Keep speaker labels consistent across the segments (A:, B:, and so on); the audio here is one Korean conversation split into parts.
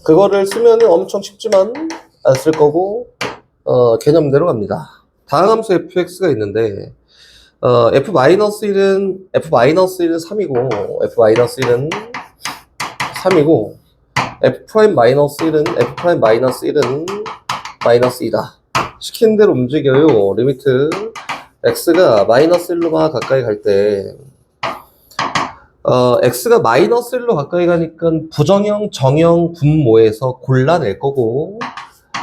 A: 그거를 쓰면은 엄청 쉽지만 안 쓸 거고, 개념대로 갑니다. 다항 함수 fx가 있는데, f-1은 3이고, f-1은 3이고, f'-1은 -1은 시킨 대로 움직여요. 리미트 x가 -1로만 가까이 갈 때, x가 -1로 가까이 가니까 부정형, 정형, 분모에서 골라낼 거고,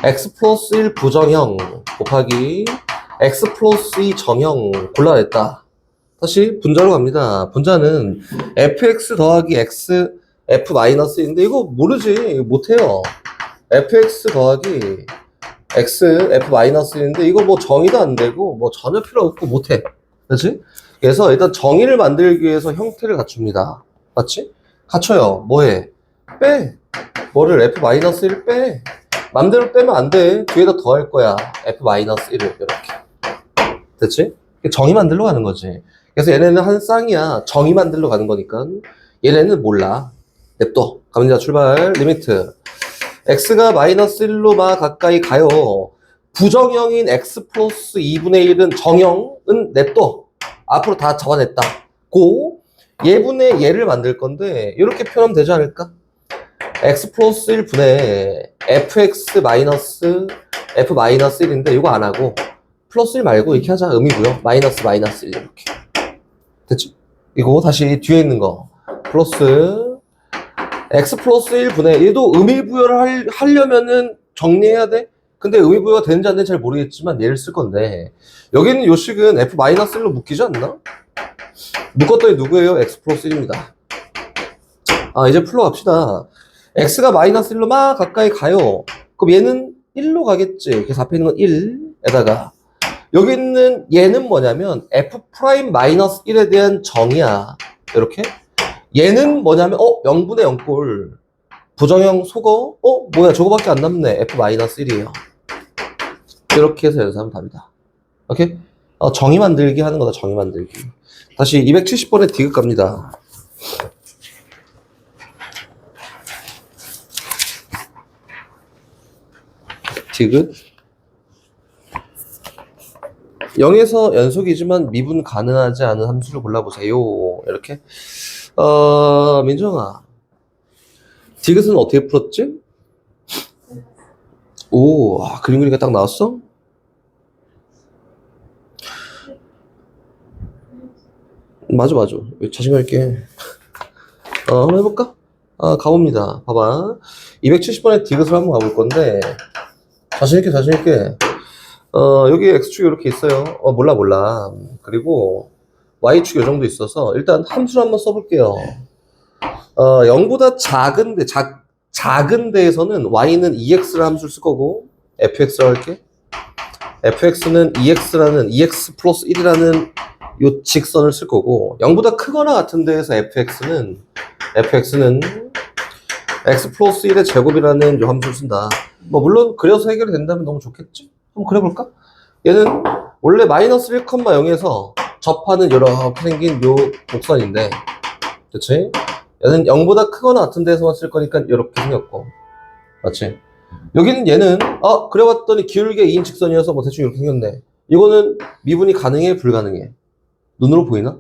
A: x 플러스 1 부정형 곱하기 x 플러스 2 정형 골라냈다. 다시 분자로 갑니다. 분자는 fx 더하기 x f-1인데 이거 모르지. 못해요. fx 더하기 x f-1인데 이거 뭐 정의도 안 되고 뭐 전혀 필요 없고 못해. 그렇지? 그래서 일단 정의를 만들기 위해서 형태를 갖춥니다. 맞지? 갖춰요. 뭐해? 빼. 뭐를 f-1을 빼. 맘대로 빼면 안 돼. 뒤에다 더 할 거야. f-1을 이렇게. 됐지? 정의 만들러 가는 거지. 그래서 얘네는 한 쌍이야. 정의 만들러 가는 거니까. 얘네는 몰라. 냅둬. 갑니다. 출발. 리미트. x가 -1로 막 가까이 가요. 부정형인 x 플러스 2분의 1은 정형은 냅둬. 앞으로 다 적어냈다. 고 얘분의 얘를 만들 건데 이렇게 표현하면 되지 않을까? x 플러스 1분의 fx 마이너스 f-1인데 이거 안 하고 플러스 1 말고 이렇게 하자. 의미고요. 마이너스 1 이렇게. 됐지? 이거 다시 뒤에 있는 거 플러스 x 플러스 1분의 얘도 의미부여를 하려면은 정리해야 돼. 근데 의미부여가 되는지 안 되는지 잘 모르겠지만 얘를 쓸 건데 여기는 요 식은 f-1로 묶이지 않나? 묶었더니 누구예요? x 플러스 1입니다. 이제 풀러 갑시다. x가 -1로 막 가까이 가요. 그럼 얘는 1로 가겠지. 그래서 앞에 있는 건 1에다가 여기 있는 얘는 뭐냐면 f'-1에 대한 정의야. 이렇게. 얘는 뭐냐면 0분의 0꼴 부정형 속어? 뭐야 저거밖에 안 남네. f-1이에요. 이렇게 해서 연습하면 답이다. 오케이? 정의 만들기 하는 거다. 정의 만들기. 다시 270번에 디귿 갑니다. 디귿 0에서 연속이지만 미분 가능하지 않은 함수를 골라보세요. 이렇게. 민정아, 디귿은 어떻게 풀었지? 오, 그림 그리기가 딱 나왔어? 맞아. 자신감 있게. 한번 해볼까? 가봅니다. 봐봐. 270번에 디귿을 한번 가볼 건데, 자신있게. 여기 X축이 이렇게 있어요. 몰라. 그리고 Y축이 이 정도 있어서, 일단 함수를 한번 써볼게요. 0보다 작은 데에서는 Y는 EX라는 함수를 쓸 거고, FX라고 할게. FX는 EX 플러스 1이라는 요 직선을 쓸 거고, 0보다 크거나 같은 데에서 FX는 X 플러스 1의 제곱이라는 요 함수를 쓴다. 물론 그려서 해결이 된다면 너무 좋겠지? 한번 그려볼까? 얘는 원래 -1, 0에서 접하는 이렇게 생긴 요 곡선인데, 그치? 얘는 0보다 크거나 같은 데서만 쓸 거니까 이렇게 생겼고, 맞지? 여기는 얘는 그려봤더니 기울게 2인 직선이어서 뭐 대충 이렇게 생겼네. 이거는 미분이 가능해? 불가능해? 눈으로 보이나?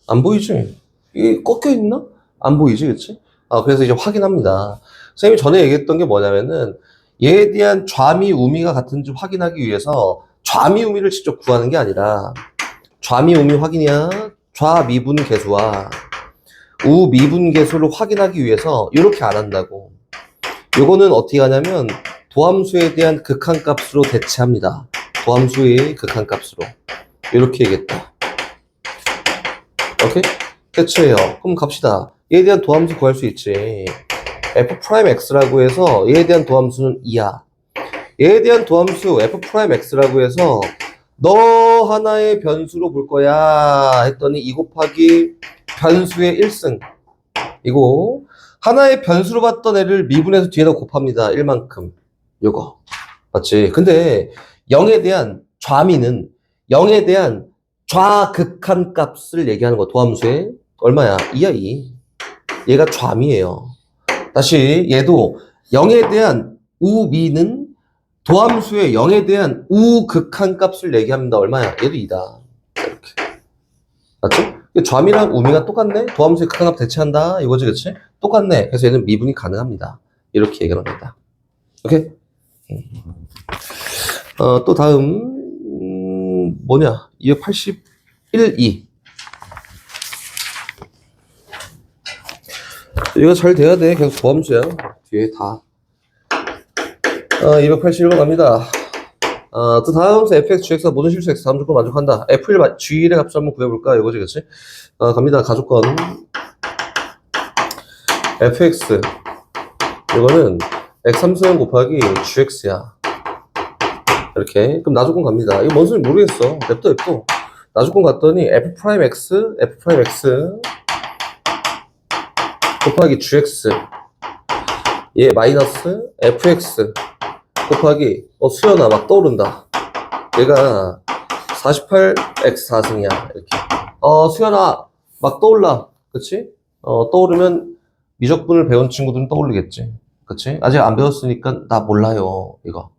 A: 안 보이지? 이 꺾여 있나? 안 보이지, 그치? 그래서 이제 확인합니다. 선생님이 전에 얘기했던 게 뭐냐면은 얘에 대한 좌미, 우미가 같은지 확인하기 위해서 좌미, 우미를 직접 구하는 게 아니라 좌미, 우미 확인이야. 좌미분 계수와 우미분 계수를 확인하기 위해서 이렇게 안 한다고. 요거는 어떻게 하냐면 도함수에 대한 극한값으로 대체합니다. 도함수의 극한값으로. 이렇게 얘기했다. 오케이? 대체해요. 그럼 갑시다. 얘에 대한 도함수 구할 수 있지. f'x라고 해서 얘에 대한 도함수는 2야. 얘에 대한 도함수 f'x라고 해서 너 하나의 변수로 볼 거야 했더니 2 곱하기 변수의 1승. 이거 하나의 변수로 봤던 애를 미분해서 뒤에다 곱합니다. 1만큼. 요거. 맞지? 근데 0에 대한 좌미는 0에 대한 좌극한 값을 얘기하는 거. 도함수에 얼마야? 2야 2. 얘가 좌미예요. 다시 얘도 0에 대한 우미는 도함수의 0에 대한 우극한 값을 얘기합니다. 얼마야? 얘도 2다. 이렇게. 맞죠? 좌미랑 우미가 똑같네? 도함수의 극한 값 대체한다. 이거지, 그치? 똑같네. 그래서 얘는 미분이 가능합니다. 이렇게 얘기합니다. 오케이? 또 다음, 뭐냐? 281, 2. 이거 잘 돼야 돼. 계속 도함수야. 뒤에 다. 281번 갑니다. 또 다음 fx, gx가 모든 실수 x 다음 조건 만족한다. f1 g1의 값을 한번 구해볼까? 이거지, 그치? 갑니다. 가조건. fx. 이거는 x3승 곱하기 gx야. 이렇게. 그럼 나조건 갑니다. 이거 뭔 소리인지 모르겠어. 냅둬. 나조건 갔더니 f'x, f'x 곱하기 gx. 얘 마이너스 fx 곱하기 수연아 막 떠오른다. 얘가 48x 4승이야. 이렇게. 수연아 막 떠올라. 그치? 떠오르면 미적분을 배운 친구들은 떠오르겠지. 그치? 아직 안 배웠으니까 나 몰라요. 이거.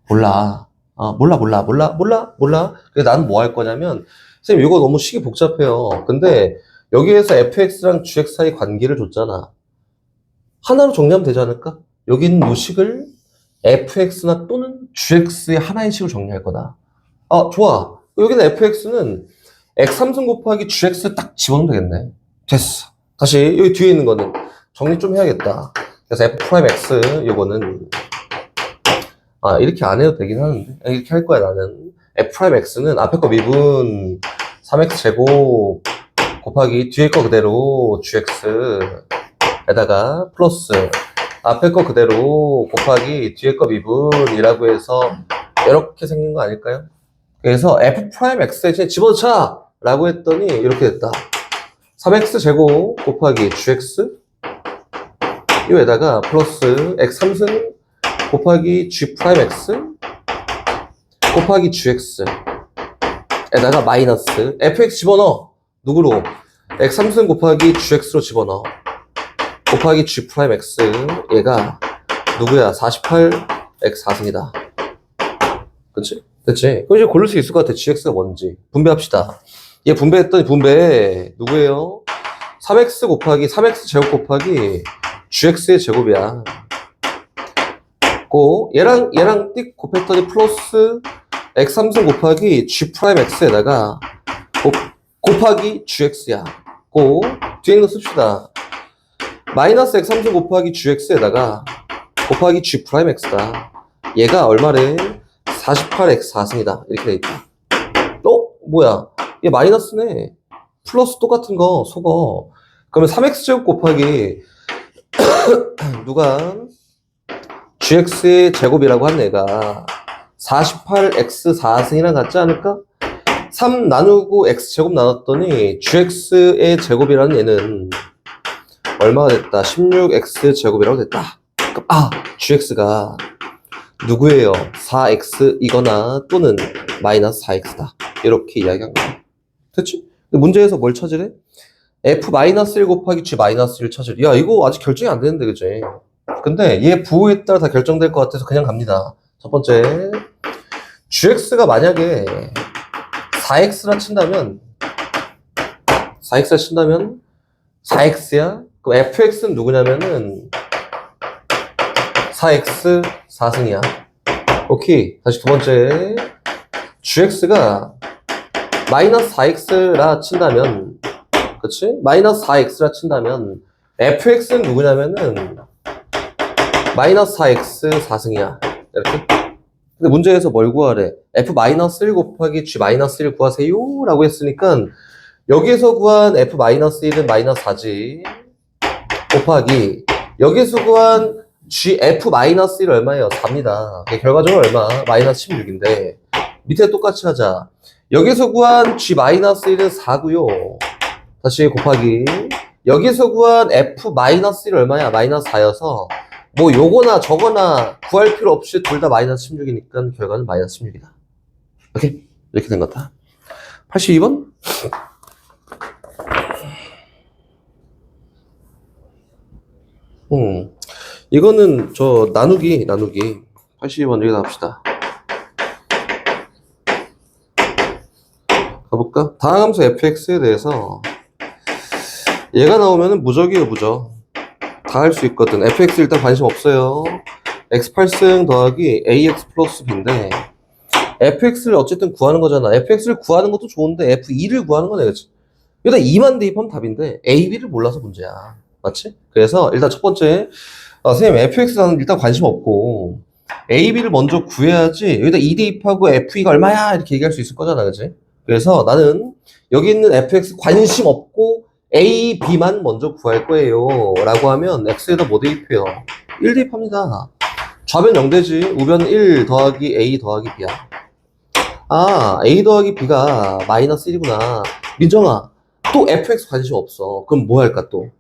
A: 몰라. 몰라. 그래서 나는 뭐 할 거냐면, 선생님 이거 너무 식이 복잡해요. 근데 여기에서 fx랑 gx 사이 관계를 줬잖아. 하나로 정리하면 되지 않을까? 여기 있는 요 식을 fx나 또는 gx의 하나의 식으로 정리할 거다. 좋아. 여기는 fx는 x3승 곱하기 gx 딱 집어넣으면 되겠네. 됐어. 다시 여기 뒤에 있는 거는 정리 좀 해야겠다. 그래서 f'x 요거는 이렇게 안 해도 되긴 하는데 이렇게 할 거야. 나는 f'x는 앞에 거 미분 3x제곱 곱하기 뒤에 거 그대로 gx에다가 플러스 앞에 거 그대로 곱하기 뒤에 거 미분이라고 해서 이렇게 생긴 거 아닐까요? 그래서 f'x에 집어넣자! 라고 했더니 이렇게 됐다. 3x제곱 곱하기 gx 이거에다가 플러스 x3승 곱하기 g'x 곱하기 gx 에다가 마이너스 fx 집어넣어. 누구로? x3승 곱하기 gx로 집어넣어. 곱하기 g'x 얘가 누구야? 48x 4승이다. 그치? 됐지? 그럼 이제 고를 수 있을 것 같아. gx가 뭔지. 분배합시다. 얘 분배했더니 분배 누구예요? 3x 곱하기 3x 제곱 곱하기 gx의 제곱이야. 얘랑 띡 곱했더니 플러스 x3승 곱하기 g'x에다가 곱하기 gx야. 뒤에 있는 거 씁시다. 마이너스 x3승 곱하기 gx에다가 곱하기 g'x다. 얘가 얼마래? 48x 4승이다. 이렇게 돼 있다. 뭐야? 얘 마이너스네. 플러스 똑같은 거 속어. 그러면 3x제곱 곱하기 누가 gx의 제곱이라고 한 애가 48x 4승이랑 같지 않을까? 3 나누고 x제곱 나눴더니 gx의 제곱이라는 얘는 얼마가 됐다? 16x 제곱이라고 됐다. gx가 누구예요? 4x 이거나 또는 마이너스 4x다. 이렇게 이야기한 거야. 됐지? 문제에서 뭘 찾으래? f-1 곱하기 g-1 찾으래. 야, 이거 아직 결정이 안 되는데, 그치? 근데 얘 부호에 따라 다 결정될 것 같아서 그냥 갑니다. 첫 번째, gx가 만약에 4x라 친다면 4x야? 그럼 fx는 누구냐면은 4x 4승이야. 오케이. 다시 두 번째, gx가 마이너스 4x라 친다면, 그치? 마이너스 4x라 친다면 fx는 누구냐면은 마이너스 4x 4승이야. 이렇게. 근데 문제에서 뭘 구하래? f-1 곱하기 g-1 구하세요 라고 했으니까 여기에서 구한 f-1은 마이너스 4지 곱하기 여기에서 구한 f-1 얼마예요? 4입니다. 결과적으로 얼마? 마이너스 16인데 밑에 똑같이 하자. 여기서 구한 g-1은 4고요. 다시 곱하기 여기서 구한 f-1 얼마야? 마이너스 4여서 뭐 요거나 저거나 구할 필요 없이 둘 다 마이너스 16이니까 결과는 마이너스 16이다. 오케이? 이렇게 된 거다. 82번? 이거는 저 나누기 82번 여기다 합시다. 가볼까? 다항함수 fx에 대해서 얘가 나오면은 무적이에요, 무적. 다 할 수 있거든. fx 일단 관심 없어요. x 8승 더하기 ax 플러스 b인데 fx를 어쨌든 구하는 거잖아. fx를 구하는 것도 좋은데 f2를 구하는 거네, 그치? 여기다 2만 대입하면 답인데 a, b를 몰라서 문제야. 맞지? 그래서 일단 첫 번째 선생님 fx는 일단 관심 없고 a, b를 먼저 구해야지 여기다 2 대입하고 f2가 얼마야? 이렇게 얘기할 수 있을 거잖아, 그치? 그래서 나는 여기 있는 fx 관심 없고 a, b만 먼저 구할 거예요 라고 하면 x에다 뭐 대입해요? 1 대입합니다. 좌변 0되지. 우변 1 더하기 a 더하기 b야. 아, a 더하기 b가 마이너스 1이구나. 민정아, 또 fx 관심 없어. 그럼 뭐 할까 또?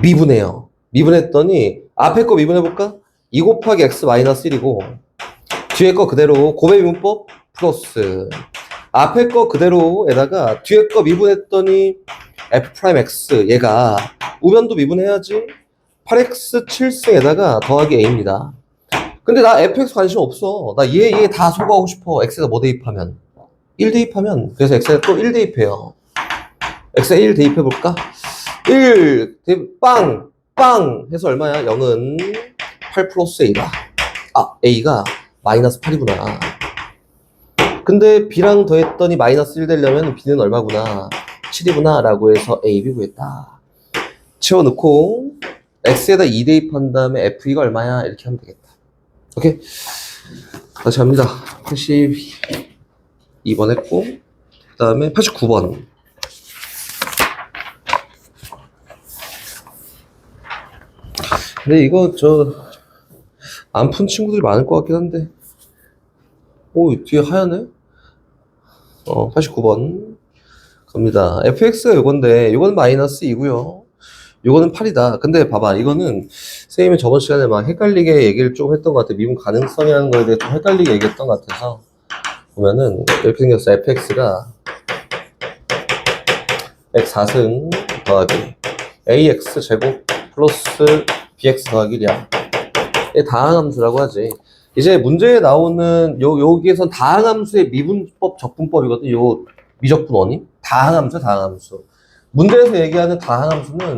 A: 미분해요. 미분했더니 앞에 거 미분해볼까? 2 곱하기 x 마이너스 1이고 뒤에 거 그대로 고배 미분법 플러스 앞에 거 그대로에다가 뒤에 거 미분했더니 f'x 얘가 우변도 미분해야지. 8x 7승에다가 더하기 a입니다. 근데 나 fx 관심 없어. 나 얘 다 소거하고 싶어. x에다 뭐 대입하면? 1 대입하면. 그래서 x에다 또 1 대입해요. x에 1 대입해볼까? 1 대입 빵 해서 얼마야? 0은 8 플러스 a다. 아, a가 마이너스 8이구나. 근데 b랑 더했더니 마이너스 1 되려면 b는 얼마구나? 7이구나 라고 해서 a, b 구했다. 채워넣고 x에다 2 대입한 다음에 f2가 얼마야? 이렇게 하면 되겠다. 오케이? 다시 갑니다. 82번 했고 그 다음에 89번. 근데 이거 안 푼 친구들이 많을 것 같긴 한데 오, 뒤에 하얗네? 89번 갑니다. fx가 이건데 이건 마이너스 2고요. 이거는 8이다. 근데 봐봐, 이거는 선생님이 저번 시간에 막 헷갈리게 얘기를 좀 했던 것 같아. 미분 가능성이라는 거에 대해 좀 헷갈리게 얘기했던 것 같아서 보면은 이렇게 생겼어. fx가 x 4승 더하기 ax 제곱 플러스 bx 더하기 1이야. 이게 다항함수라고 하지. 이제 문제에 나오는 여기에선 다항함수의 미분법, 적분법이거든. 요 미적분 원인? 다항함수. 문제에서 얘기하는 다항함수는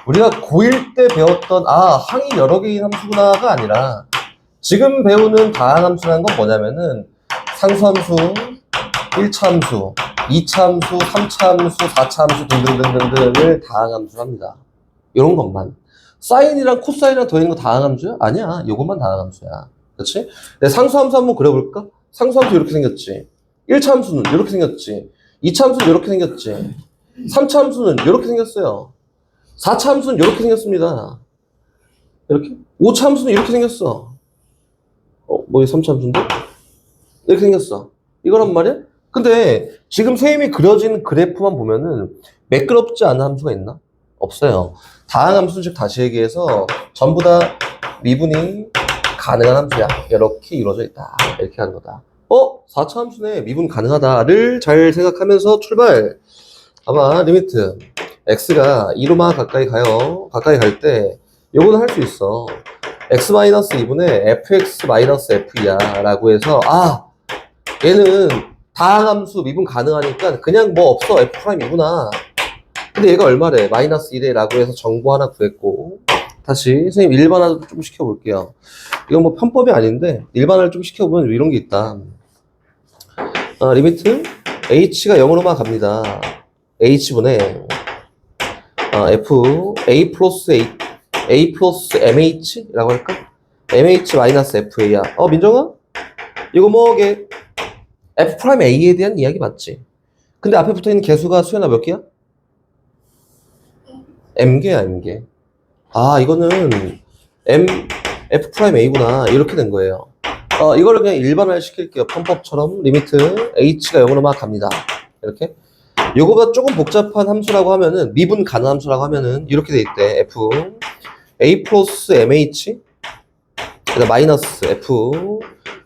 A: 우리가 고1 때 배웠던 항이 여러 개인 함수구나가 아니라 지금 배우는 다항함수라는 건 뭐냐면은 상수함수, 1차 함수, 2차 함수, 3차 함수, 4차 함수 등등등등을 다항함수로 합니다. 이런 것만. 사인이랑 코사인이랑 더있는 거 다항함수야? 아니야. 이것만 다항함수야. 그렇지? 상수함수 한번 그려볼까? 상수함수 이렇게 생겼지. 1차 함수는 이렇게 생겼지. 2차 함수는 이렇게 생겼지. 3차 함수는 이렇게 생겼어요. 4차 함수는 이렇게 생겼습니다. 이렇게. 5차 함수는 이렇게 생겼어. 뭐 3차 함수인데? 이렇게 생겼어. 이거란 말이야? 근데 지금 선생님이 그려진 그래프만 보면은 매끄럽지 않은 함수가 있나? 없어요. 다항함수 즉 다시 얘기해서 전부 다 미분이 가능한 함수야. 이렇게 이루어져 있다. 이렇게 하는 거다. 4차 함수네. 미분 가능하다를 잘 생각하면서 출발. 봐봐, 리미트. x가 2로만 가까이 가요. 가까이 갈 때 요거는 할 수 있어. x-2분의 fx-f야 라고 해서 얘는 다항함수 미분 가능하니까 그냥 뭐 없어. f'이구나. 근데 얘가 얼마래? 마이너스 1에 라고 해서 정보 하나 구했고 다시 선생님 일반화도 좀 시켜볼게요. 이건 뭐 편법이 아닌데 일반화를 좀 시켜보면 이런 게 있다. 리미트 h가 0으로만 갑니다. h분의 f a 플러스 a 플러스 mh 라고 할까? mh 마이너스 fa야. 민정아? 이거 뭐게 f 프라임 a에 대한 이야기 맞지? 근데 앞에 붙어있는 개수가 수연아 몇 개야? m개야, m개. 이거는 f 프라임 a구나. 이렇게 된 거예요. 이거를 그냥 일반화를 시킬게요. 편법처럼 리미트 h가 0으로 막 갑니다. 이렇게. 요거보다 조금 복잡한 함수라고 하면은 미분 가능 함수라고 하면은 이렇게 돼 있대. f a 플러스 mh 그다음 마이너스 f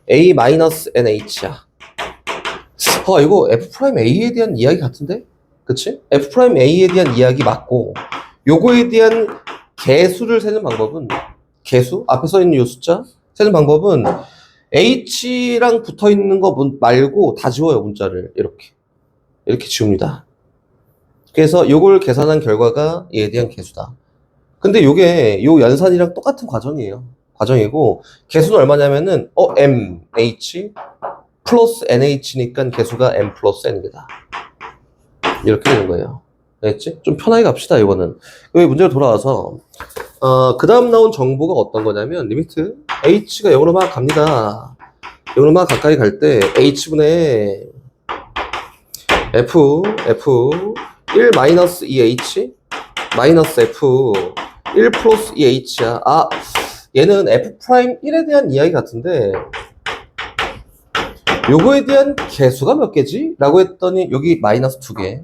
A: a 마이너스 nh야. 이거 f 프라임 a에 대한 이야기 같은데? 그치? f 프라임 a에 대한 이야기 맞고 요거에 대한 개수를 세는 방법은, 개수? 앞에 써 있는 이 숫자? 세는 방법은 h랑 붙어 있는 거 말고 다 지워요, 문자를. 이렇게 지웁니다. 그래서 요걸 계산한 결과가 얘에 대한 개수다. 근데 요게 요 연산이랑 똑같은 과정이고, 개수는 얼마냐면은 m, h 플러스 nh니까 개수가 m 플러스 n이다. 이렇게 되는 거예요. 알겠지? 좀 편하게 갑시다, 이거는. 여기 문제로 돌아와서, 그 다음 나온 정보가 어떤 거냐면, 리미트, h가 0으로 막 갑니다. 0으로 막 가까이 갈 때, h분의 f 1 마이너스 2h, 마이너스 f 1 플러스 2h야. 얘는 f'1에 대한 이야기 같은데, 요거에 대한 개수가 몇 개지? 라고 했더니, 여기 마이너스 2개.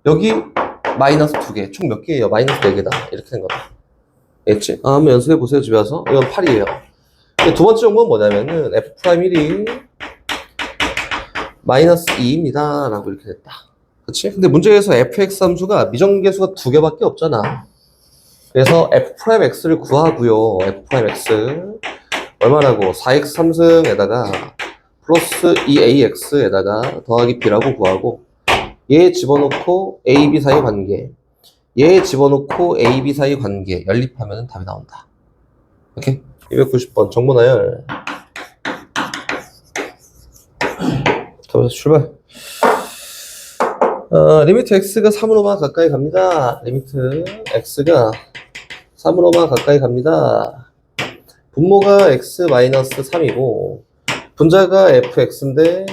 A: 여기 마이너스 2개. 총 몇 개예요? 마이너스 4개다. 이렇게 된 거다. 알겠지? 한번 연습해 보세요, 집에서. 이건 8이에요. 두 번째 정보는 뭐냐면은, f'1이 마이너스 2입니다. 라고 이렇게 됐다. 그치? 근데 문제에서 fx 함수가 미정계수가 2개밖에 없잖아. 그래서 f'x를 구하고요. f'x 얼마라고? 4x 3승에다가 플러스 2ax에다가 더하기 b라고 구하고, 얘 집어넣고 a, b 사이 관계, 얘 집어넣고 a, b 사이 관계 연립하면 답이 나온다. 오케이? 290번 정보 나열. 자, 출발. 리미트 x가 3으로만 가까이 갑니다. 리미트 x가 3으로만 가까이 갑니다. 분모가 x-3이고 분자가 fx인데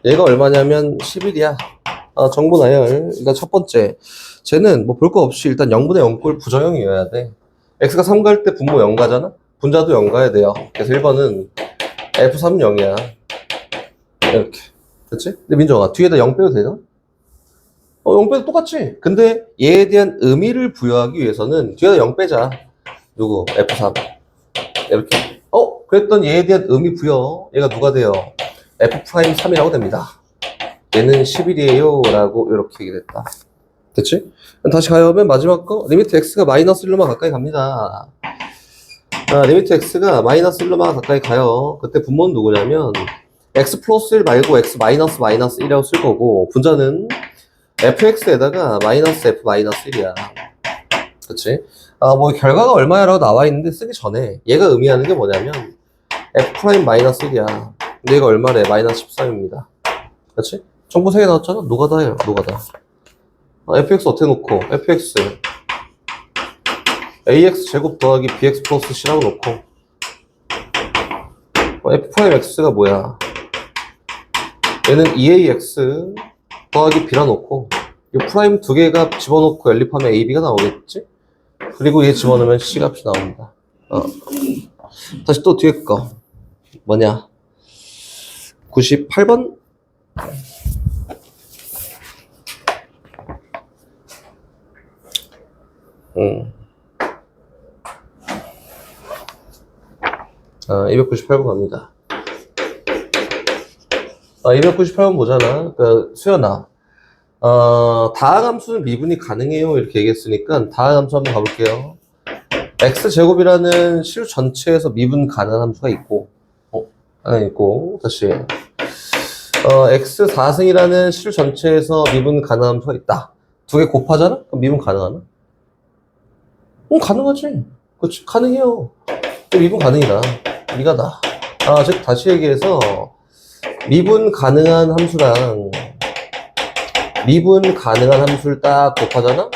A: 얘가 얼마냐면 11이야. 정보 나열. 일단 첫 번째, 쟤는 뭐 볼 거 없이 일단 0분의 0꼴 부정형이어야 돼. x가 3 갈 때 분모 0 가잖아? 분자도 0 가야 돼요. 그래서 1번은 f3은 0이야. 이렇게. 그치? 근데 민정아, 뒤에다 0 빼도 되나? 0 빼도 똑같지? 근데 얘에 대한 의미를 부여하기 위해서는 뒤에다 0 빼자. 누구? f3. 이렇게. 그랬더니 얘에 대한 의미 부여. 얘가 누가 돼요? f'3이라고 됩니다. 얘는 11이에요. 라고 이렇게 얘기됐다. 됐지? 다시 가요. 맨 마지막 거. 리미트 x가 마이너스 1로만 가까이 갑니다. 리미트 x가 마이너스 1로만 가까이 가요. 그때 분모는 누구냐면 x 플러스 1 말고 x 마이너스 1이라고 쓸 거고, 분자는 fx에다가 마이너스 f 마이너스 1이야. 그치? 뭐 결과가 얼마야라고 나와 있는데 쓰기 전에 얘가 의미하는 게 뭐냐면 f' 마이너스 1이야. 근데 얘가 얼마래? 마이너스 13입니다. 그치? 정보 3개 나왔잖아? 노가다예요. 노가다. fx 어떻게 놓고 fx ax 제곱 더하기 bx 플러스 c라고 놓고, f'x가 뭐야? 얘는 2ax 더하기 b라 놓고, 이 프라임 2개가 집어넣고 연립하면 ab가 나오겠지? 그리고 얘 집어넣으면 c 값이 나옵니다. 다시 또 뒤에 거 뭐냐? 98번? 298번 갑니다. 298번 보잖아. 수연아. 다항함수는 미분이 가능해요. 이렇게 얘기했으니까 다항함수 한번 가볼게요. x제곱이라는 실 전체에서 미분 가능한 함수가 있고, 하나 있고, 다시. x 4승이라는 실 전체에서 미분 가능한 함수가 있다. 두 개 곱하잖아? 그럼 미분 가능하나? 가능하지. 그렇지. 가능해요. 미분 가능이다. 이거다. 즉, 다시 얘기해서, 미분 가능한 함수랑 미분 가능한 함수를 딱 곱하잖아?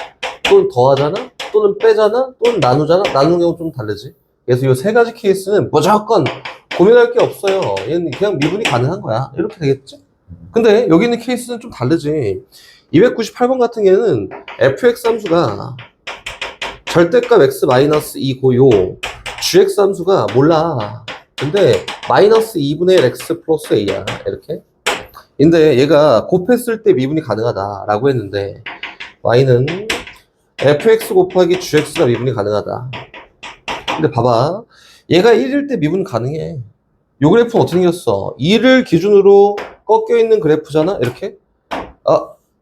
A: 또는 더하잖아? 또는 빼잖아? 또는 나누잖아? 나누는 경우 좀 다르지. 그래서 이 세 가지 케이스는 무조건 고민할 게 없어요. 얘는 그냥 미분이 가능한 거야. 이렇게 되겠지? 근데 여기 있는 케이스는 좀 다르지. 298번 같은 경우는 fx 함수가 절대값 x-2 고요. gx 함수가 몰라. 근데 마이너스 2분의 1 x 플러스 a야. 이렇게. 근데 얘가 곱했을 때 미분이 가능하다 라고 했는데 y는 fx 곱하기 gx가 미분이 가능하다. 근데 봐봐, 얘가 1일 때 미분 가능해. 요 그래프는 어떻게 생겼어? 2를 기준으로 꺾여 있는 그래프잖아. 이렇게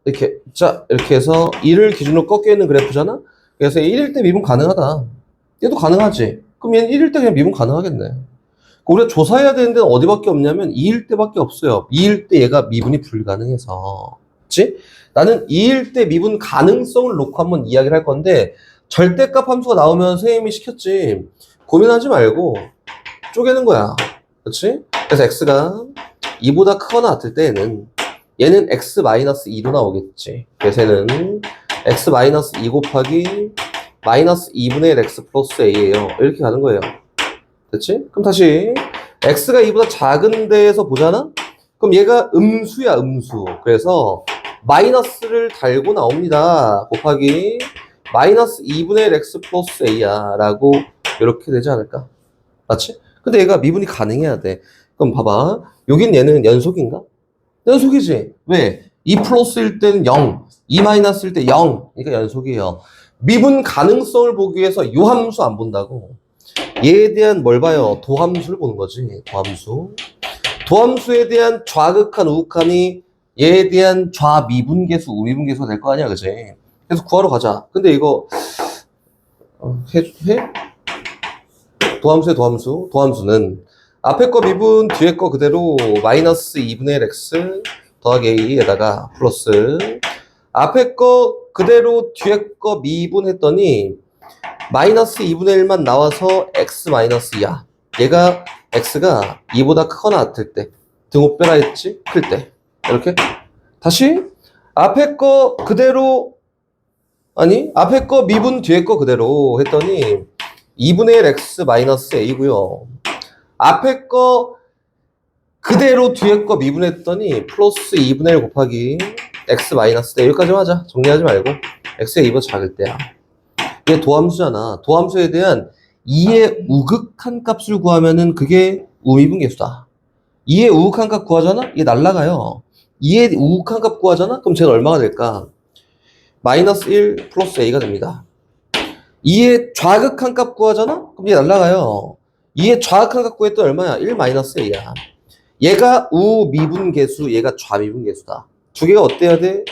A: 이렇게 자, 이렇게 해서 2를 기준으로 꺾여 있는 그래프잖아. 그래서 1일 때 미분 가능하다. 얘도 가능하지. 그럼 얘는 1일 때 그냥 미분 가능하겠네. 우리가 조사해야 되는 데는 어디밖에 없냐면 2일 때밖에 없어요. 2일 때 얘가 미분이 불가능해서. 그치? 나는 2일 때 미분 가능성을 놓고 한번 이야기를 할 건데 절대값 함수가 나오면 선생님이 시켰지. 고민하지 말고 쪼개는 거야. 그치? 그래서 x가 2보다 크거나 같을 때 얘는 x-2로 나오겠지. 그래서 얘는 x-2 곱하기 마이너스 2분의 1 x 플러스 a예요. 이렇게 가는 거예요. 됐지? 그럼 다시 x가 2보다 작은 데에서 보잖아? 그럼 얘가 음수야, 음수. 그래서 마이너스를 달고 나옵니다. 곱하기 마이너스 2분의 1 x 플러스 a야 라고 이렇게 되지 않을까? 맞지? 근데 얘가 미분이 가능해야 돼. 그럼 봐봐. 여긴 얘는 연속인가? 연속이지. 왜? 2 플러스일 때는 0, 2 마이너스일 때 0. 그러니까 연속이에요. 미분 가능성을 보기 위해서 요 함수 안 본다고. 얘에 대한 뭘 봐요? 도함수를 보는 거지. 도함수. 도함수에 대한 좌극한, 우극한이 얘에 대한 좌미분계수, 우미분계수가 될 거 아니야, 그지? 그래서 구하러 가자. 근데 이거 해? 도함수의 도함수. 도함수는 앞에 거 미분, 뒤에 거 그대로 마이너스 2분의 1 x 더하기 a에다가 플러스 앞에 거 그대로 뒤에 거 미분했더니 마이너스 2분의 1만 나와서 x 마이너스 2야. 얘가 x가 2보다 크거나 같을 때 등호 빼라 했지? 클 때. 이렇게 다시 앞에 거 그대로 아니 앞에 거 미분 뒤에 거 그대로 했더니 2분의 1 x 마이너스 a고요. 앞에 거 그대로 뒤에 거 미분했더니 플러스 2분의 1 곱하기 x 마이너스 a. 여기까지 하자. 정리하지 말고 x가 2보다 작을 때야. 이게 도함수잖아. 도함수에 대한 2의 우극한 값을 구하면은 그게 우미분계수다. 2의 우극한 값 구하잖아? 이게 날라가요. 2의 우극한 값 구하잖아? 그럼 쟤는 얼마가 될까? 마이너스 1 플러스 a가 됩니다. 2의 좌극한 값 구하잖아? 그럼 얘 날라가요. 2의 좌극한 값 구했더니 얼마야? 1 마이너스 a야. 얘가 우미분계수, 얘가 좌미분계수다. 두 개가 어때야 돼?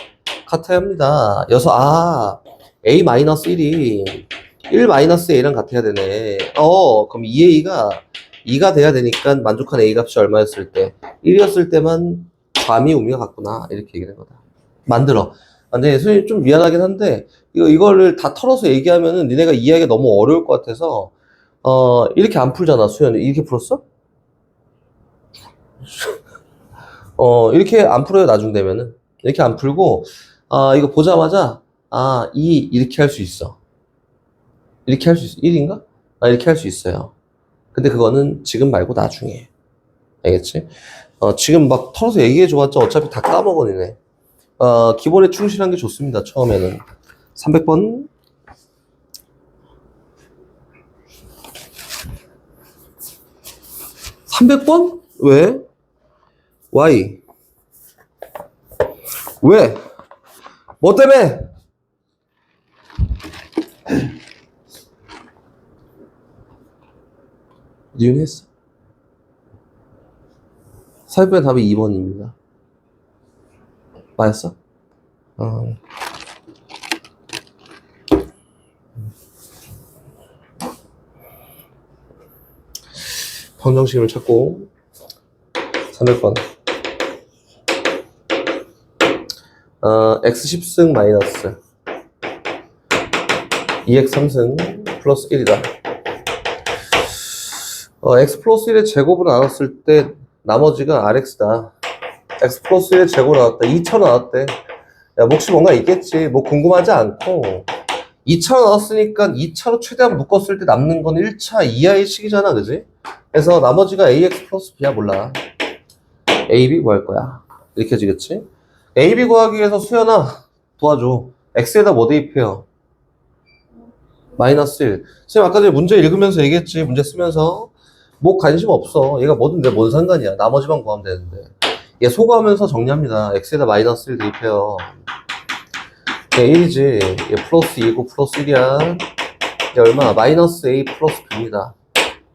A: 같아야 합니다. 여기서 a-1이 1-a랑 같아야 되네. 그럼 2a가 2가 돼야 되니까 만족한 a 값이 얼마였을 때? 1이었을 때만 좌미 우미가 같구나. 이렇게 얘기하는 거다. 만들어. 근데 선생님 좀 미안하긴 한데 이거를 다 털어서 얘기하면은 니네가 이해하기 너무 어려울 것 같아서 이렇게 안 풀잖아. 수현이 이렇게 풀었어? 이렇게 안 풀어요. 나중 되면은 이렇게 안 풀고 이거 보자마자 이렇게 할 수 있어. 이렇게 할 수 있어. 1인가? 이렇게 할 수 있어요. 근데 그거는 지금 말고 나중에. 알겠지? 지금 막 털어서 얘기해줘봤자 어차피 다 까먹어내네. 기본에 충실한 게 좋습니다. 처음에는. 300번. 300번? 왜? Why? 왜? 뭐 때문에? 이해했어? 400번의 답이 2번입니다. 맞았어? 방정식을 찾고 300번 x 10승 마이너스 2x 3승 플러스 1이다. x 플러스 1의 제곱으로 나눴을 때 나머지가 rx다. x 플러스 1의 제곱으로 나왔다. 2차로 나왔대. 야, 몫이 뭔가 있겠지. 뭐 궁금하지 않고 2차로 나왔으니까 2차로 최대한 묶었을 때 남는 건 1차 이하의 식이잖아. 그지? 그래서 나머지가 ax 플러스 b야. 몰라. ab 구할 거야. 이렇게 해지겠지? ab 구하기 위해서 수연아 도와줘. x에다 뭐 대입해요? 마이너스 1. 선생님 아까 전에 문제 읽으면서 얘기했지. 문제 쓰면서 뭐 관심 없어. 얘가 뭐든 내 뭔 상관이야. 나머지만 구하면 되는데. 얘 소거하면서 정리합니다. x에다 마이너스 1 대입해요. 얘 1이지. 얘 플러스 2고 플러스 1이야. 얘 얼마? 마이너스 a 플러스 b입니다.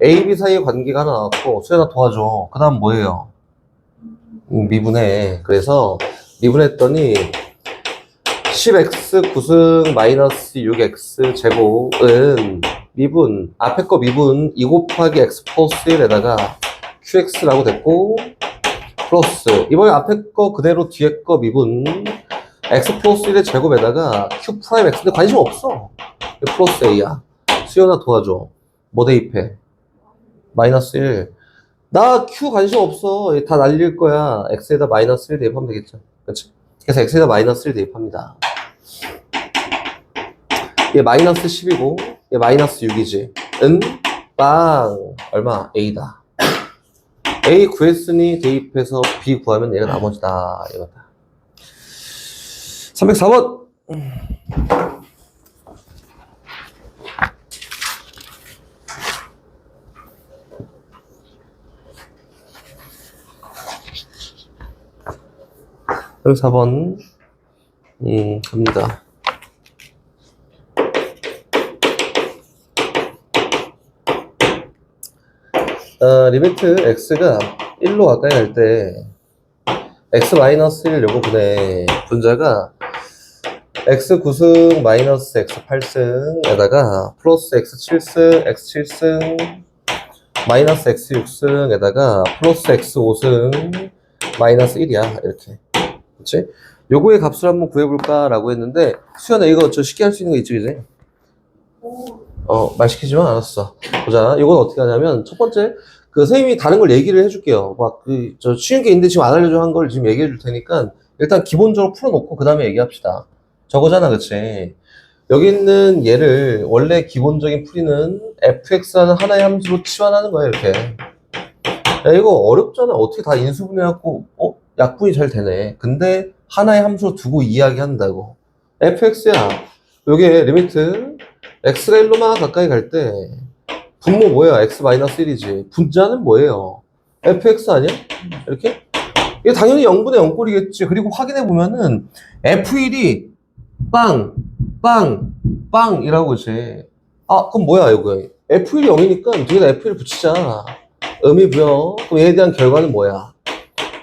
A: a, b 사이의 관계가 하나 나왔고 수연아 도와줘. 그 다음 뭐예요? 미분해. 그래서 미분했더니 10x 9승 마이너스 6x 제곱은 미분, 앞에 거 미분 2 곱하기 x 플러스 1에다가 qx라고 됐고, 플러스 이번에 앞에 거 그대로 뒤에 거 미분 x 플러스 1의 제곱에다가 q 프라임 x인데 관심 없어. 플러스 a야. 수연아 도와줘. 뭐 대입해? 마이너스 1. 나 q 관심 없어. 다 날릴 거야. x에다 마이너스 1 대입하면 되겠죠. 그렇지? 그래서 x에다 마이너스 1 대입합니다. 얘 마이너스 10이고 얘 마이너스 6이지. 은 빵 얼마? a다. A 구했으니 대입해서 B 구하면 얘가 나머지다. 이거다. 304번. 304번. 갑니다. 리미트 x가 1로 가까이 갈 때 x-1 요거분의 분자가 x 9승 마이너스 x 8승에다가 플러스 x 7승 x 7승 마이너스 x 6승에다가 플러스 x 5승 마이너스 1이야. 이렇게. 그치? 요거의 값을 한번 구해볼까 라고 했는데, 수연아 이거 저 쉽게 할 수 있는 거 있지, 그지? 말 시키지만 알았어. 보자. 이건 어떻게 하냐면, 첫 번째, 선생님이 다른 걸 얘기를 해줄게요. 저 쉬운 게 있는데 지금 안 알려줘 한 걸 지금 얘기해 줄 테니까, 일단 기본적으로 풀어놓고, 그 다음에 얘기합시다. 저거잖아, 그치? 여기 있는 얘를, 원래 기본적인 풀이는 fx라는 하나의 함수로 치환하는 거야, 이렇게. 야, 이거 어렵잖아. 어떻게 다 인수분해갖고, 약분이 잘 되네. 근데, 하나의 함수로 두고 이야기한다고. fx야. 요게 리미트, x가 1로만 가까이 갈 때, 분모 뭐야? x-1이지. 분자는 뭐예요? fx 아니야? 이렇게? 이게 당연히 0분의 0꼴이겠지. 그리고 확인해보면은, f1이 빵, 빵, 빵이라고 그지. 그럼 뭐야, 이거? f1이 0이니까 뒤에다 f1을 붙이자. 의미 부여. 그럼 얘에 대한 결과는 뭐야?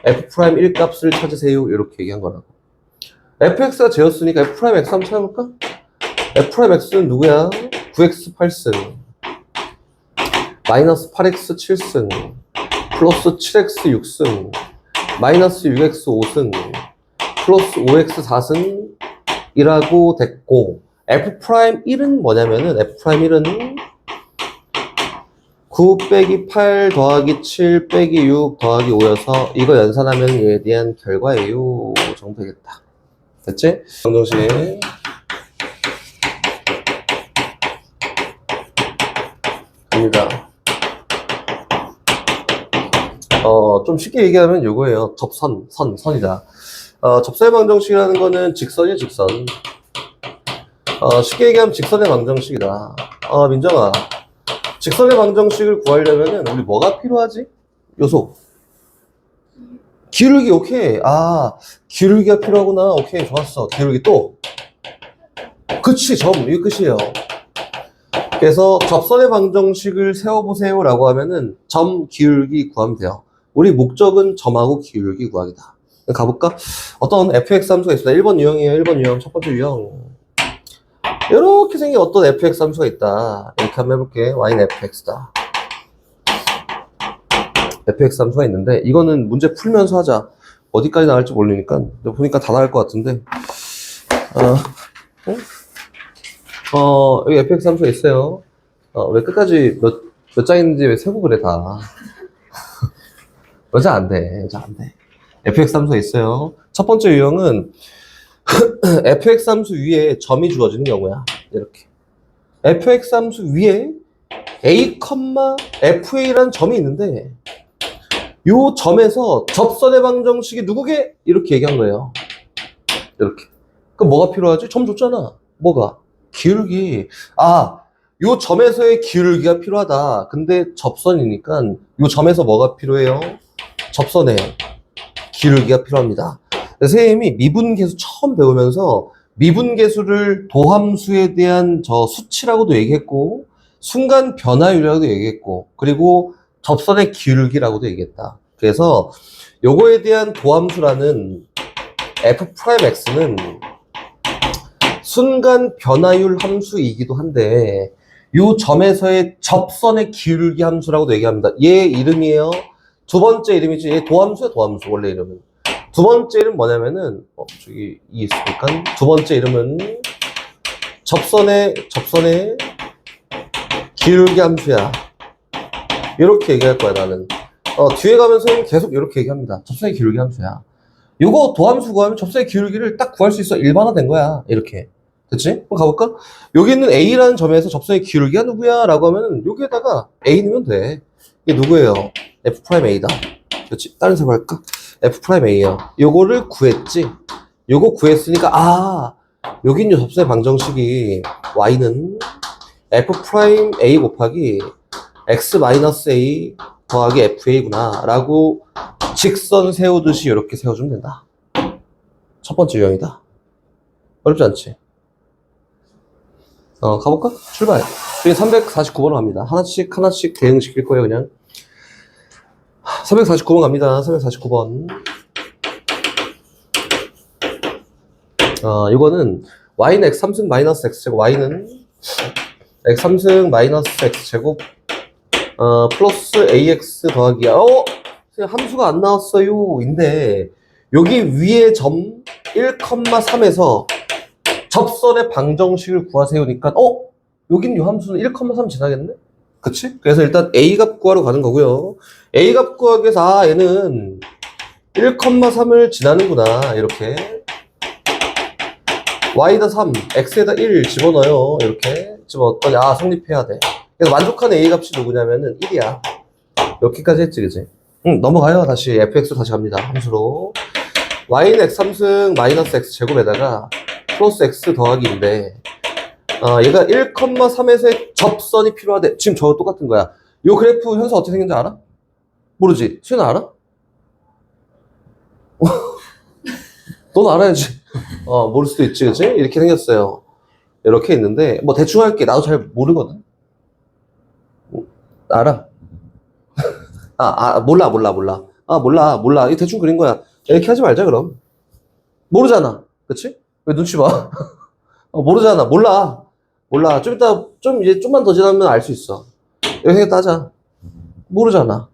A: f'1 값을 찾으세요. 이렇게 얘기한 거라고. fx가 제였으니까 f'x 한번 찾아볼까? f'x는 누구야? 9x 8승 마이너스 8x 7승 플러스 7x 6승 마이너스 6x 5승 플러스 5x 4승 이라고 됐고, f'1은 뭐냐면은 f'1은 9 빼기 8 더하기 7 빼기 6 더하기 5여서 이거 연산하면 얘에 대한 결과예요 정도 되겠다. 됐지? 정정식 갑니다. 좀 쉽게 얘기하면 요거예요. 선이다. 접선의 방정식이라는 거는 직선이야, 직선. 쉽게 얘기하면 직선의 방정식이다. 민정아. 직선의 방정식을 구하려면은 우리 뭐가 필요하지? 요소. 기울기, 오케이. 기울기가 필요하구나. 오케이, 좋았어. 기울기 또. 그치, 점. 이게 끝이에요. 그래서 접선의 방정식을 세워보세요 라고 하면은 점, 기울기 구하면 돼요. 우리 목적은 점하고 기울기 구하기다. 가볼까? 어떤 fx 함수가 있습니다. 1번 유형이에요. 1번 유형. 첫 번째 유형. 이렇게 생긴 어떤 fx 함수가 있다. 이렇게 한번 해볼게. y는 fx다. fx 함수가 있는데 이거는 문제 풀면서 하자. 어디까지 나갈지 모르니까 보니까 다 나갈 것 같은데. 여기 fx 함수가 있어요. 왜 끝까지 몇 장인지 왜 세고 그래 다. 여자 안 돼. 여자 안 돼. fx 함수가 있어요. 첫 번째 유형은 fx 함수 위에 점이 주어지는 경우야. 이렇게. fx 함수 위에 a, fa라는 점이 있는데 요 점에서 접선의 방정식이 누구게? 이렇게 얘기한 거예요. 이렇게. 그럼 뭐가 필요하지? 점 줬잖아. 뭐가? 기울기. 요 점에서의 기울기가 필요하다. 근데 접선이니까 요 점에서 뭐가 필요해요? 접선에 기울기가 필요합니다. 선생님이 미분계수 처음 배우면서 미분계수를 도함수에 대한 저 수치라고도 얘기했고 순간 변화율이라고도 얘기했고 그리고 접선의 기울기라고도 얘기했다. 그래서 요거에 대한 도함수라는 f'x는 순간 변화율 함수이기도 한데 요 점에서의 접선의 기울기 함수라고도 얘기합니다. 얘 이름이에요. 두 번째 이름이지. 얘 도함수야, 도함수. 원래 이름은. 두 번째 이름 뭐냐면은 저기 이 있으니까 두 번째 이름은 접선의 기울기 함수야. 이렇게 얘기할 거야 나는. 뒤에 가면서 계속 이렇게 얘기합니다. 접선의 기울기 함수야. 요거 도함수 구하면 접선의 기울기를 딱 구할 수 있어. 일반화된 거야. 이렇게. 됐지? 한번 가볼까? 여기 있는 A라는 점에서 접선의 기울기가 누구야? 라고 하면은 여기에다가 A 넣으면 돼. 이게 누구예요? F'A다. 그렇지? 다른 색으로 할까? F'A야. 요거를 구했지? 요거 구했으니까 여기 있는 접선의 방정식이 Y는 F'A 곱하기 X-A 더하기 FA구나 라고 직선 세우듯이 이렇게 세워주면 된다. 첫 번째 유형이다. 어렵지 않지? 가볼까? 출발. 이게 349번으로 갑니다. 하나씩 대응시킬 거예요, 그냥. 349번 갑니다. 349번. 이거는 y는 x3승 마이너스 x제곱, y는 x3승 마이너스 x제곱, 플러스 ax 더하기야. 함수가 안 나왔어요. 인데, 여기 위에 점 1,3에서 접선의 방정식을 구하세요니까 여긴 요 함수는 1,3 지나겠네? 그치? 그래서 일단 A값 구하러 가는 거고요. A값 구하기 위해서 얘는 1,3을 지나는구나. 이렇게 Y에다 3, X에다 1 집어넣어요. 이렇게 집어넣었더니 성립해야 돼. 그래서 만족하는 A값이 누구냐면은 1이야. 여기까지 했지, 그치? 넘어가요. 다시 fx 다시 갑니다. 함수로 Y는 x3승 마이너스 x제곱에다가 플러스 x 더하기인데 얘가 1,3에서의 접선이 필요하대. 지금 저거 똑같은 거야. 요 그래프 현수 어떻게 생긴지 알아? 모르지? 수현아 알아? 넌 알아야지. 모를 수도 있지, 그치? 이렇게 생겼어요. 이렇게 있는데 뭐 대충 할게. 나도 잘 모르거든. 알아? 몰라. 몰라. 이 대충 그린 거야. 이렇게 하지 말자, 그럼. 모르잖아. 그치? 왜 눈치 봐? 모르잖아. 몰라. 좀 이따, 이제 좀만 더 지나면 알 수 있어. 여기 따자. 모르잖아.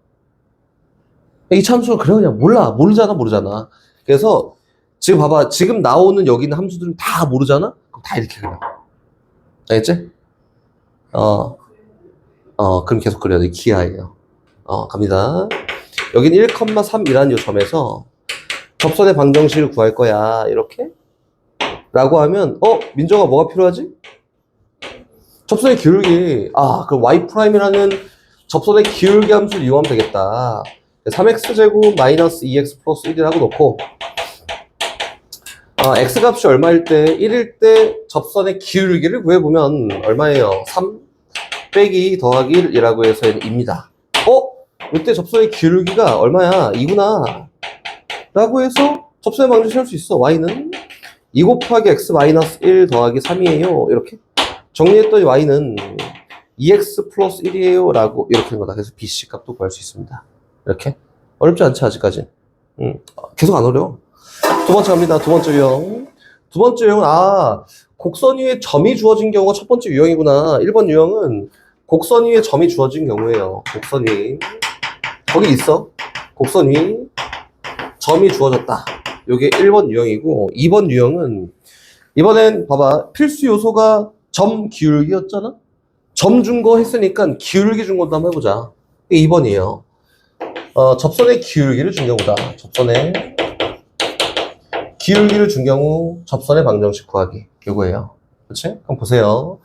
A: 이 참수가 그래, 그냥 모르잖아. 그래서, 지금 봐봐. 지금 나오는 여기 있는 함수들은 다 모르잖아? 그럼 다 이렇게 그려. 알겠지? 그럼 계속 그려야 돼. 기하예요. 갑니다. 여긴 1,3이라는 이 점에서 접선의 방정식을 구할 거야. 이렇게. 라고 하면, 민정아 뭐가 필요하지? 접선의 기울기. 그럼 y''이라는 접선의 기울기 함수를 이용하면 되겠다. 3x제곱 마이너스 2x 플러스 1이라고 놓고, x값이 얼마일 때, 1일 때 접선의 기울기를 구해보면 얼마예요? 3 빼기 더하기 1이라고 해서 입니다. 이때 접선의 기울기가 얼마야? 2구나. 라고 해서 접선의 방정식을 할 수 있어. y는 2 곱하기 x 마이너스 1 더하기 3이에요. 이렇게. 정리했더니 y는 2x 플러스 1이에요. 라고 이렇게 한 거다. 그래서 bc 값도 구할 수 있습니다. 이렇게. 어렵지 않지, 아직까지. 계속 안 어려워. 두 번째 갑니다. 두 번째 유형. 두 번째 유형은, 곡선 위에 점이 주어진 경우가 첫 번째 유형이구나. 1번 유형은 곡선 위에 점이 주어진 경우예요. 곡선 위. 거기 있어. 곡선 위. 점이 주어졌다. 요게 1번 유형이고, 2번 유형은, 이번엔 봐봐. 필수 요소가 점 기울기였잖아? 점 준 거 했으니까 기울기 준 것도 한번 해보자. 이게 2번이에요. 접선의 기울기를 준 경우다. 접선의 기울기를 준 경우 접선의 방정식 구하기. 요거예요. 그치? 그럼 보세요.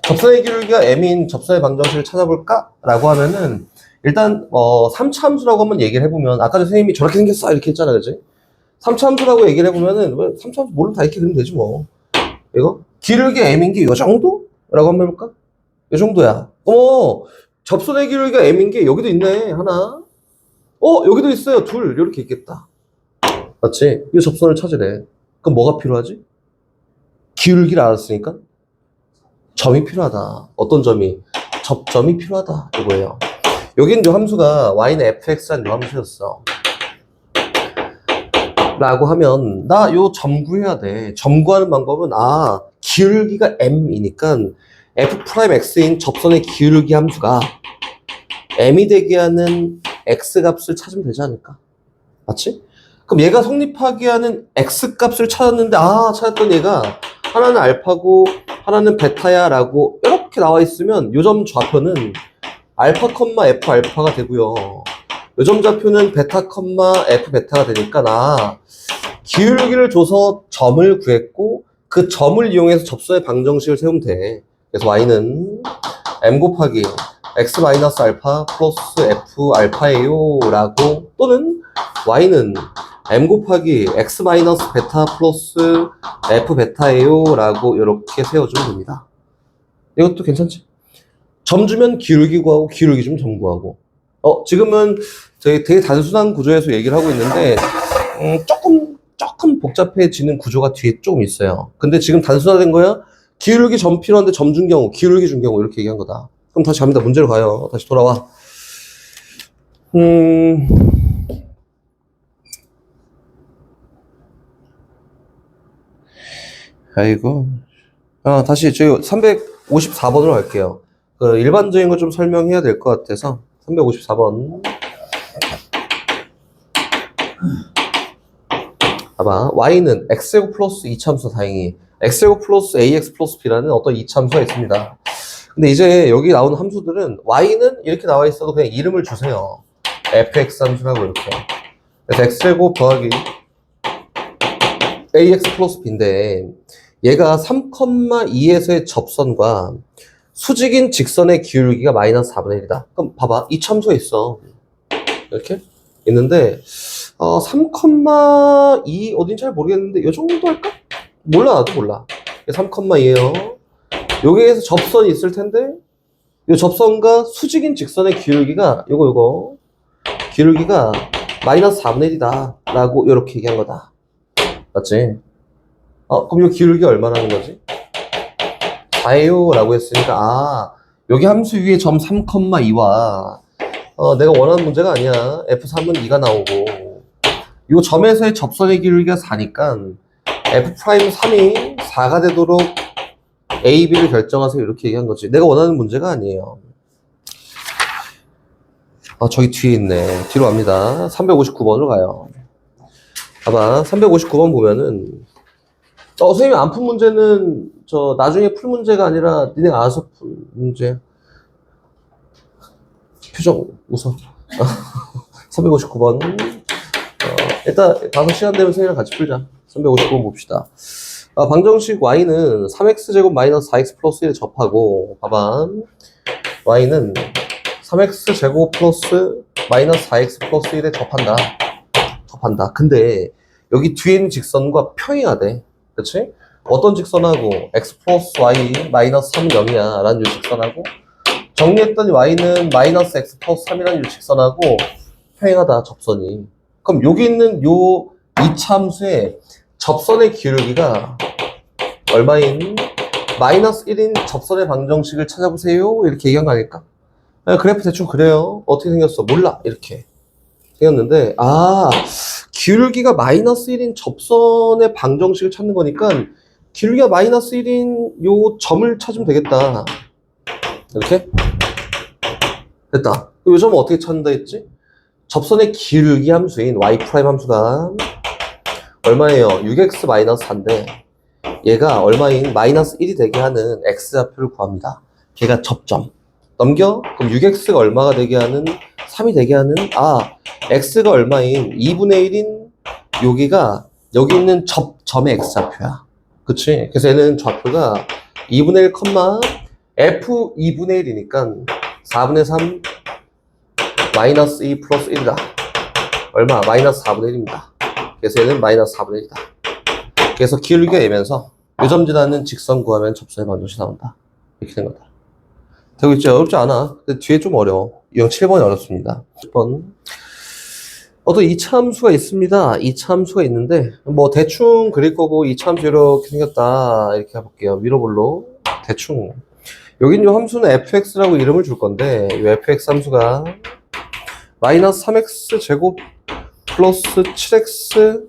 A: 접선의 기울기가 m인 접선의 방정식을 찾아볼까? 라고 하면은, 일단 3차 함수라고 한번 얘기를 해보면, 아까 전 선생님이 저렇게 생겼어 이렇게 했잖아, 그치? 3차 함수라고 얘기를 해보면은 3차 함수 모르면 다 이렇게 그리면 되지 뭐. 이거 기울기 m인 게 요 정도? 라고 한번 해볼까? 요 정도야. 접선의 기울기가 m인 게 여기도 있네. 하나. 여기도 있어요. 둘. 이렇게 있겠다. 맞지? 이 접선을 찾으래. 그럼 뭐가 필요하지? 기울기를 알았으니까 점이 필요하다. 어떤 점이? 접점이 필요하다. 이거예요. 여긴 요 함수가 y는 fx라는 요 함수였어. 라고 하면 나 요 점 구해야 돼. 점 구하는 방법은 기울기가 m이니까 f'x인 접선의 기울기 함수가 m이 되게 하는 x 값을 찾으면 되지 않을까? 맞지? 그럼 얘가 성립하게 하는 x 값을 찾았는데 찾았던 얘가 하나는 알파고 하나는 베타야 라고 이렇게 나와 있으면 요점 좌표는 알파, f 알파가 되고요. 요점 좌표는 베타, f 베타가 되니까 기울기를 줘서 점을 구했고 그 점을 이용해서 접선의 방정식을 세우면 돼. 그래서 y는 m 곱하기 x 마이너스 알파 플러스 f 알파예요 라고, 또는 y는 m 곱하기 x 마이너스 베타 플러스 f 베타예요 라고 이렇게 세워주면 됩니다. 이것도 괜찮지? 점 주면 기울기 구하고 기울기 주면 점 구하고. 지금은 되게 단순한 구조에서 얘기를 하고 있는데 조금 복잡해지는 구조가 뒤에 조금 있어요. 근데 지금 단순화된 거야. 기울기 점 필요한데 점 준 경우, 기울기 준 경우 이렇게 얘기한 거다. 그럼 다시 갑니다. 문제로 가요. 다시 돌아와. 아이고. 다시 저희 354번으로 갈게요. 일반적인 거 좀 설명해야 될 것 같아서 354번. 봐봐. y는 x제곱 플러스 2참수, 다행히 x제곱 플러스 ax 플러스 b라는 어떤 2참수가 있습니다. 근데 이제 여기 나오는 함수들은 y는 이렇게 나와 있어도 그냥 이름을 주세요. fx 함수라고 이렇게. 그래서 x제곱 더하기 ax 플러스 b인데 얘가 3,2에서의 접선과 수직인 직선의 기울기가 마이너스 4분의 1이다. 그럼 봐봐. 이 참수가 있어. 이렇게 있는데 3,2 어딘지 잘 모르겠는데 이 정도 할까? 몰라, 나도 몰라. 3,2에요. 여기에서 접선이 있을 텐데 이 접선과 수직인 직선의 기울기가 요거 기울기가 마이너스 4분의 1이다 라고 이렇게 얘기한 거다. 맞지? 그럼 이 기울기가 얼마라는 거지? 4예요 라고 했으니까 여기 함수 위에 점 3,2와 내가 원하는 문제가 아니야. F3은 2가 나오고 이 점에서의 접선의 기울기가 4니까 F'3이 4가 되도록 A, B를 결정하세요 이렇게 얘기한 거지. 내가 원하는 문제가 아니에요. 저기 뒤에 있네. 뒤로 갑니다. 359번으로 가요. 봐봐. 359번 보면은 선생님이 안 푼 문제는 나중에 풀 문제가 아니라 니네 알아서 풀 문제. 표정 웃어. 359번. 일단 5시간 되면 선생님이랑 같이 풀자. 359번 봅시다. 방정식 y는 3x제곱 마이너스 4x 플러스 1에 접하고, 봐봐. y는 3x제곱 플러스 마이너스 4x 플러스 1에 접한다. 근데 여기 뒤에 있는 직선과 평행해야 돼. 그치? 어떤 직선하고 x 플러스 y 마이너스 3은 0이야 라는 이 직선하고, 정리했더니 y는 마이너스 x 플러스 3이라는 이 직선하고 평행하다, 접선이. 그럼 여기 있는 요 이참수의 접선의 기울기가 얼마인? 마이너스 1인 접선의 방정식을 찾아보세요 이렇게 얘기한 거 아닐까? 그래프 대충 그래요. 어떻게 생겼어? 몰라. 이렇게 생겼는데 기울기가 마이너스 1인 접선의 방정식을 찾는 거니까 기울기가 마이너스 1인 요 점을 찾으면 되겠다. 이렇게 됐다. 요 점은 어떻게 찾는다 했지? 접선의 기울기 함수인 y' 함수가 얼마예요? 6x 마이너스 4인데 얘가 얼마인? 마이너스 1이 되게 하는 x좌표를 구합니다. 걔가 접점. 넘겨? 그럼 6x가 얼마가 되게 하는? 3이 되게 하는? x가 얼마인? 2분의 1인 여기가 여기 있는 점의 x좌표야. 그치? 그래서 얘는 좌표가 2분의 1, f 2분의 1이니까 4분의 3 마이너스 2 플러스 1이다. 얼마? 마이너스 4분의 1입니다. 그래서 얘는 마이너스 4분의 1이다. 그래서 기울기가 얘면서 요점 지나는 직선 구하면 접선의 방정식 나온다. 이렇게 된 거다. 되고 있지? 어렵지 않아. 근데 뒤에 좀 어려워. 유형 7번이 어렵습니다. 10번. 또 2차 함수가 있습니다. 2차 함수가 있는데, 대충 그릴 거고, 2차 함수 이렇게 생겼다. 이렇게 해볼게요. 미러볼로. 대충. 여긴 이 함수는 fx라고 이름을 줄 건데, 이 fx 함수가 마이너스 3x 제곱 플러스 7x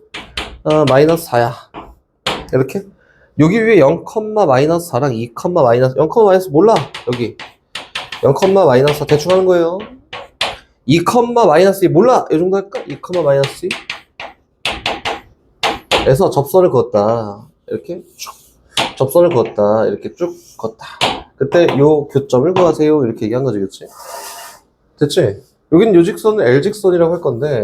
A: 마이너스 4야. 이렇게. 여기 위에 0, 마이너스 4랑 2, 마이너스 0, 마이너스 몰라. 여기 0, 마이너스 4 대충 하는 거예요. 2, 마이너스 2 몰라. 이 정도 할까? 2, 마이너스 2 에서 접선을 그었다. 이렇게 쭉 접선을 그었다. 이렇게 쭉 걷다. 그때 요 교점을 구하세요. 이렇게 얘기한 거지, 그치? 됐지? 여긴 요 직선은 L직선이라고 할 건데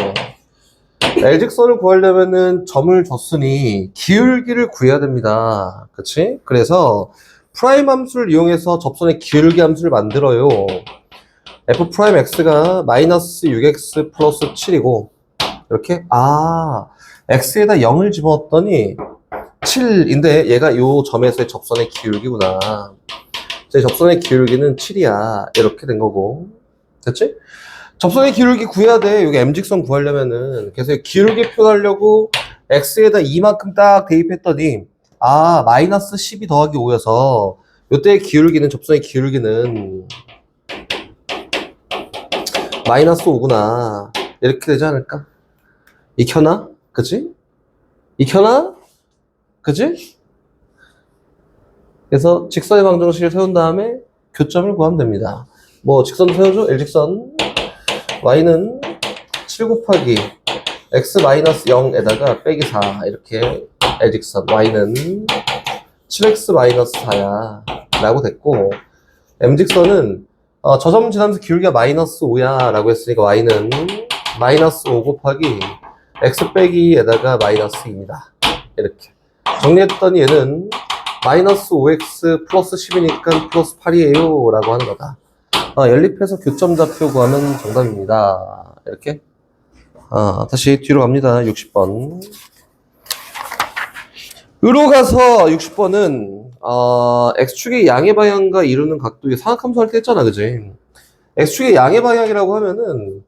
A: L직선을 구하려면은 점을 줬으니 기울기를 구해야 됩니다. 그치? 그래서 프라임 함수를 이용해서 접선의 기울기 함수를 만들어요. f'x가 마이너스 6x 플러스 7이고 이렇게 x에다 0을 집어넣었더니 7인데 얘가 요 점에서의 접선의 기울기구나. 제 접선의 기울기는 7이야. 이렇게 된 거고. 됐지? 접선의 기울기 구해야 돼. 여기 m직선 구하려면은. 그래서 기울기 표현하려고 x에다 2만큼 딱 대입했더니 마이너스 12 더하기 5여서 요때의 기울기는 접선의 기울기는 마이너스 5구나. 이렇게 되지 않을까? 익혀나? 그치? 익혀나? 그치? 그래서 직선의 방정식을 세운 다음에 교점을 구하면 됩니다. 뭐 직선도 세워줘? L직선 y는 7 곱하기 x 마이너스 0에다가 빼기 4 이렇게 L직선 y는 7x 마이너스 4야 라고 됐고 m직선은 저 점 지나면서 기울기가 마이너스 5야 라고 했으니까 y는 마이너스 5 곱하기 x 빼기에다가 마이너스 2입니다. 이렇게 정리했더니 얘는 마이너스 5x 플러스 10이니까 플러스 8이에요 라고 하는 거다. 연립해서 교점 좌표 구하면 정답입니다. 이렇게 다시 뒤로 갑니다. 60번 으로 가서 60번은 x축의 양의 방향과 이루는 각도의 상악함수 할 때 했잖아, 그지? x축의 양의 방향이라고 하면은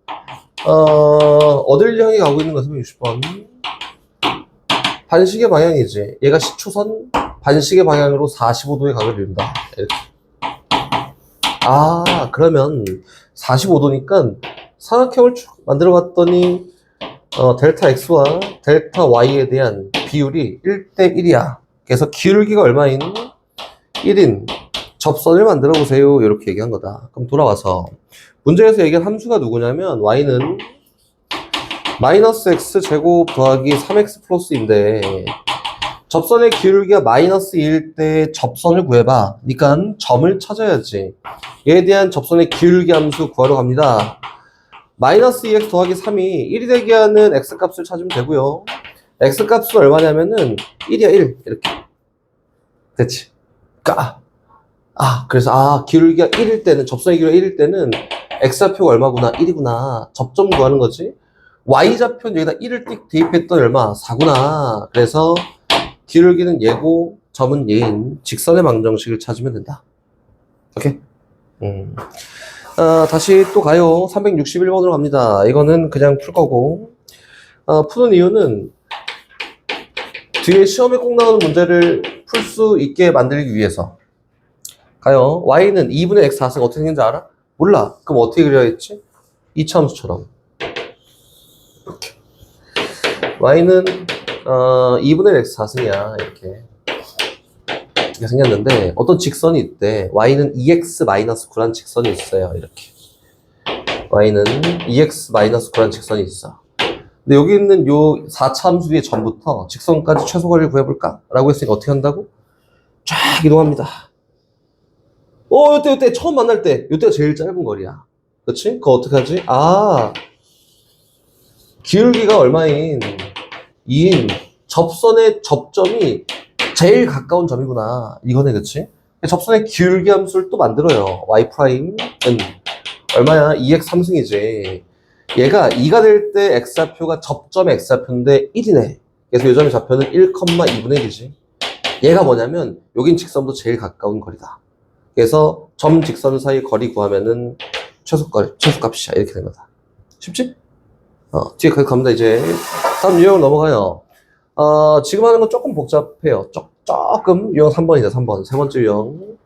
A: 어딜 향해 가고 있는 것은 60번 반식의 방향이지. 얘가 시초선 반식의 방향으로 45도의 각을 이룬다. 이렇게. 그러면 45도니까 삼각형을 쭉 만들어 봤더니 델타 x와 델타 y에 대한 비율이 1대 1이야. 그래서 기울기가 얼마인 1인 접선을 만들어 보세요. 이렇게 얘기한 거다. 그럼 돌아와서 문제에서 얘기한 함수가 누구냐면 y는 마이너스 x 제곱 더하기 3x 플러스인데 접선의 기울기가 마이너스 2일 때 접선을 구해봐. 그러니까 점을 찾아야지. 얘에 대한 접선의 기울기 함수 구하러 갑니다. 마이너스 2x 더하기 3이 1이 되게 하는 x값을 찾으면 되고요. x값은 얼마냐면은 1이야 1 이렇게 됐지. 그래서 기울기가 1일 때는 접선의 기울기가 1일 때는 x좌표가 얼마구나 1이구나 접점 구하는 거지. y좌표는 여기다 1을 띡 대입했더니 얼마 4구나. 그래서 기울기는 얘고 점은 얘인 직선의 방정식을 찾으면 된다. 오케이? 다시 또 가요. 361번으로 갑니다. 이거는 그냥 풀 거고 푸는 이유는 뒤에 시험에 꼭 나오는 문제를 풀 수 있게 만들기 위해서 가요. y는 2분의 x 4승 어떻게 생긴지 알아? 몰라. 그럼 어떻게 그려야겠지? 이차함수처럼 이렇게 y는 2분의 x 4승이야 이렇게 생겼는데 어떤 직선이 있대. y는 2x-9라는 직선이 있어요. 이렇게 y는 2x-9라는 직선이 있어. 근데 여기 있는 요 4차 함수의 점부터 직선까지 최소거리를 구해볼까? 라고 했으니까 어떻게 한다고? 쫙 이동합니다. 요때 처음 만날 때 요때가 제일 짧은 거리야. 그치? 그거 어떻게 하지? 기울기가 얼마인 2인 접선의 접점이 제일 가까운 점이구나. 이거네, 그치? 접선의 기울기 함수를 또 만들어요. y''은 얼마야? 2x 3승이지. 얘가 2가 될 때 x좌표가 접점의 x좌표인데 1이네. 그래서 이 점의 좌표는 1,2분의 1이지. 얘가 뭐냐면 여긴 직선도 제일 가까운 거리다. 그래서 점 직선 사이 거리 구하면은 최소값이야. 이렇게 된 거다. 쉽지? 뒤에 갑니다. 이제 다음 유형 넘어가요. 지금 하는 건 조금 복잡해요. 조금 유형 3번이다. 3번. 세 번째 유형.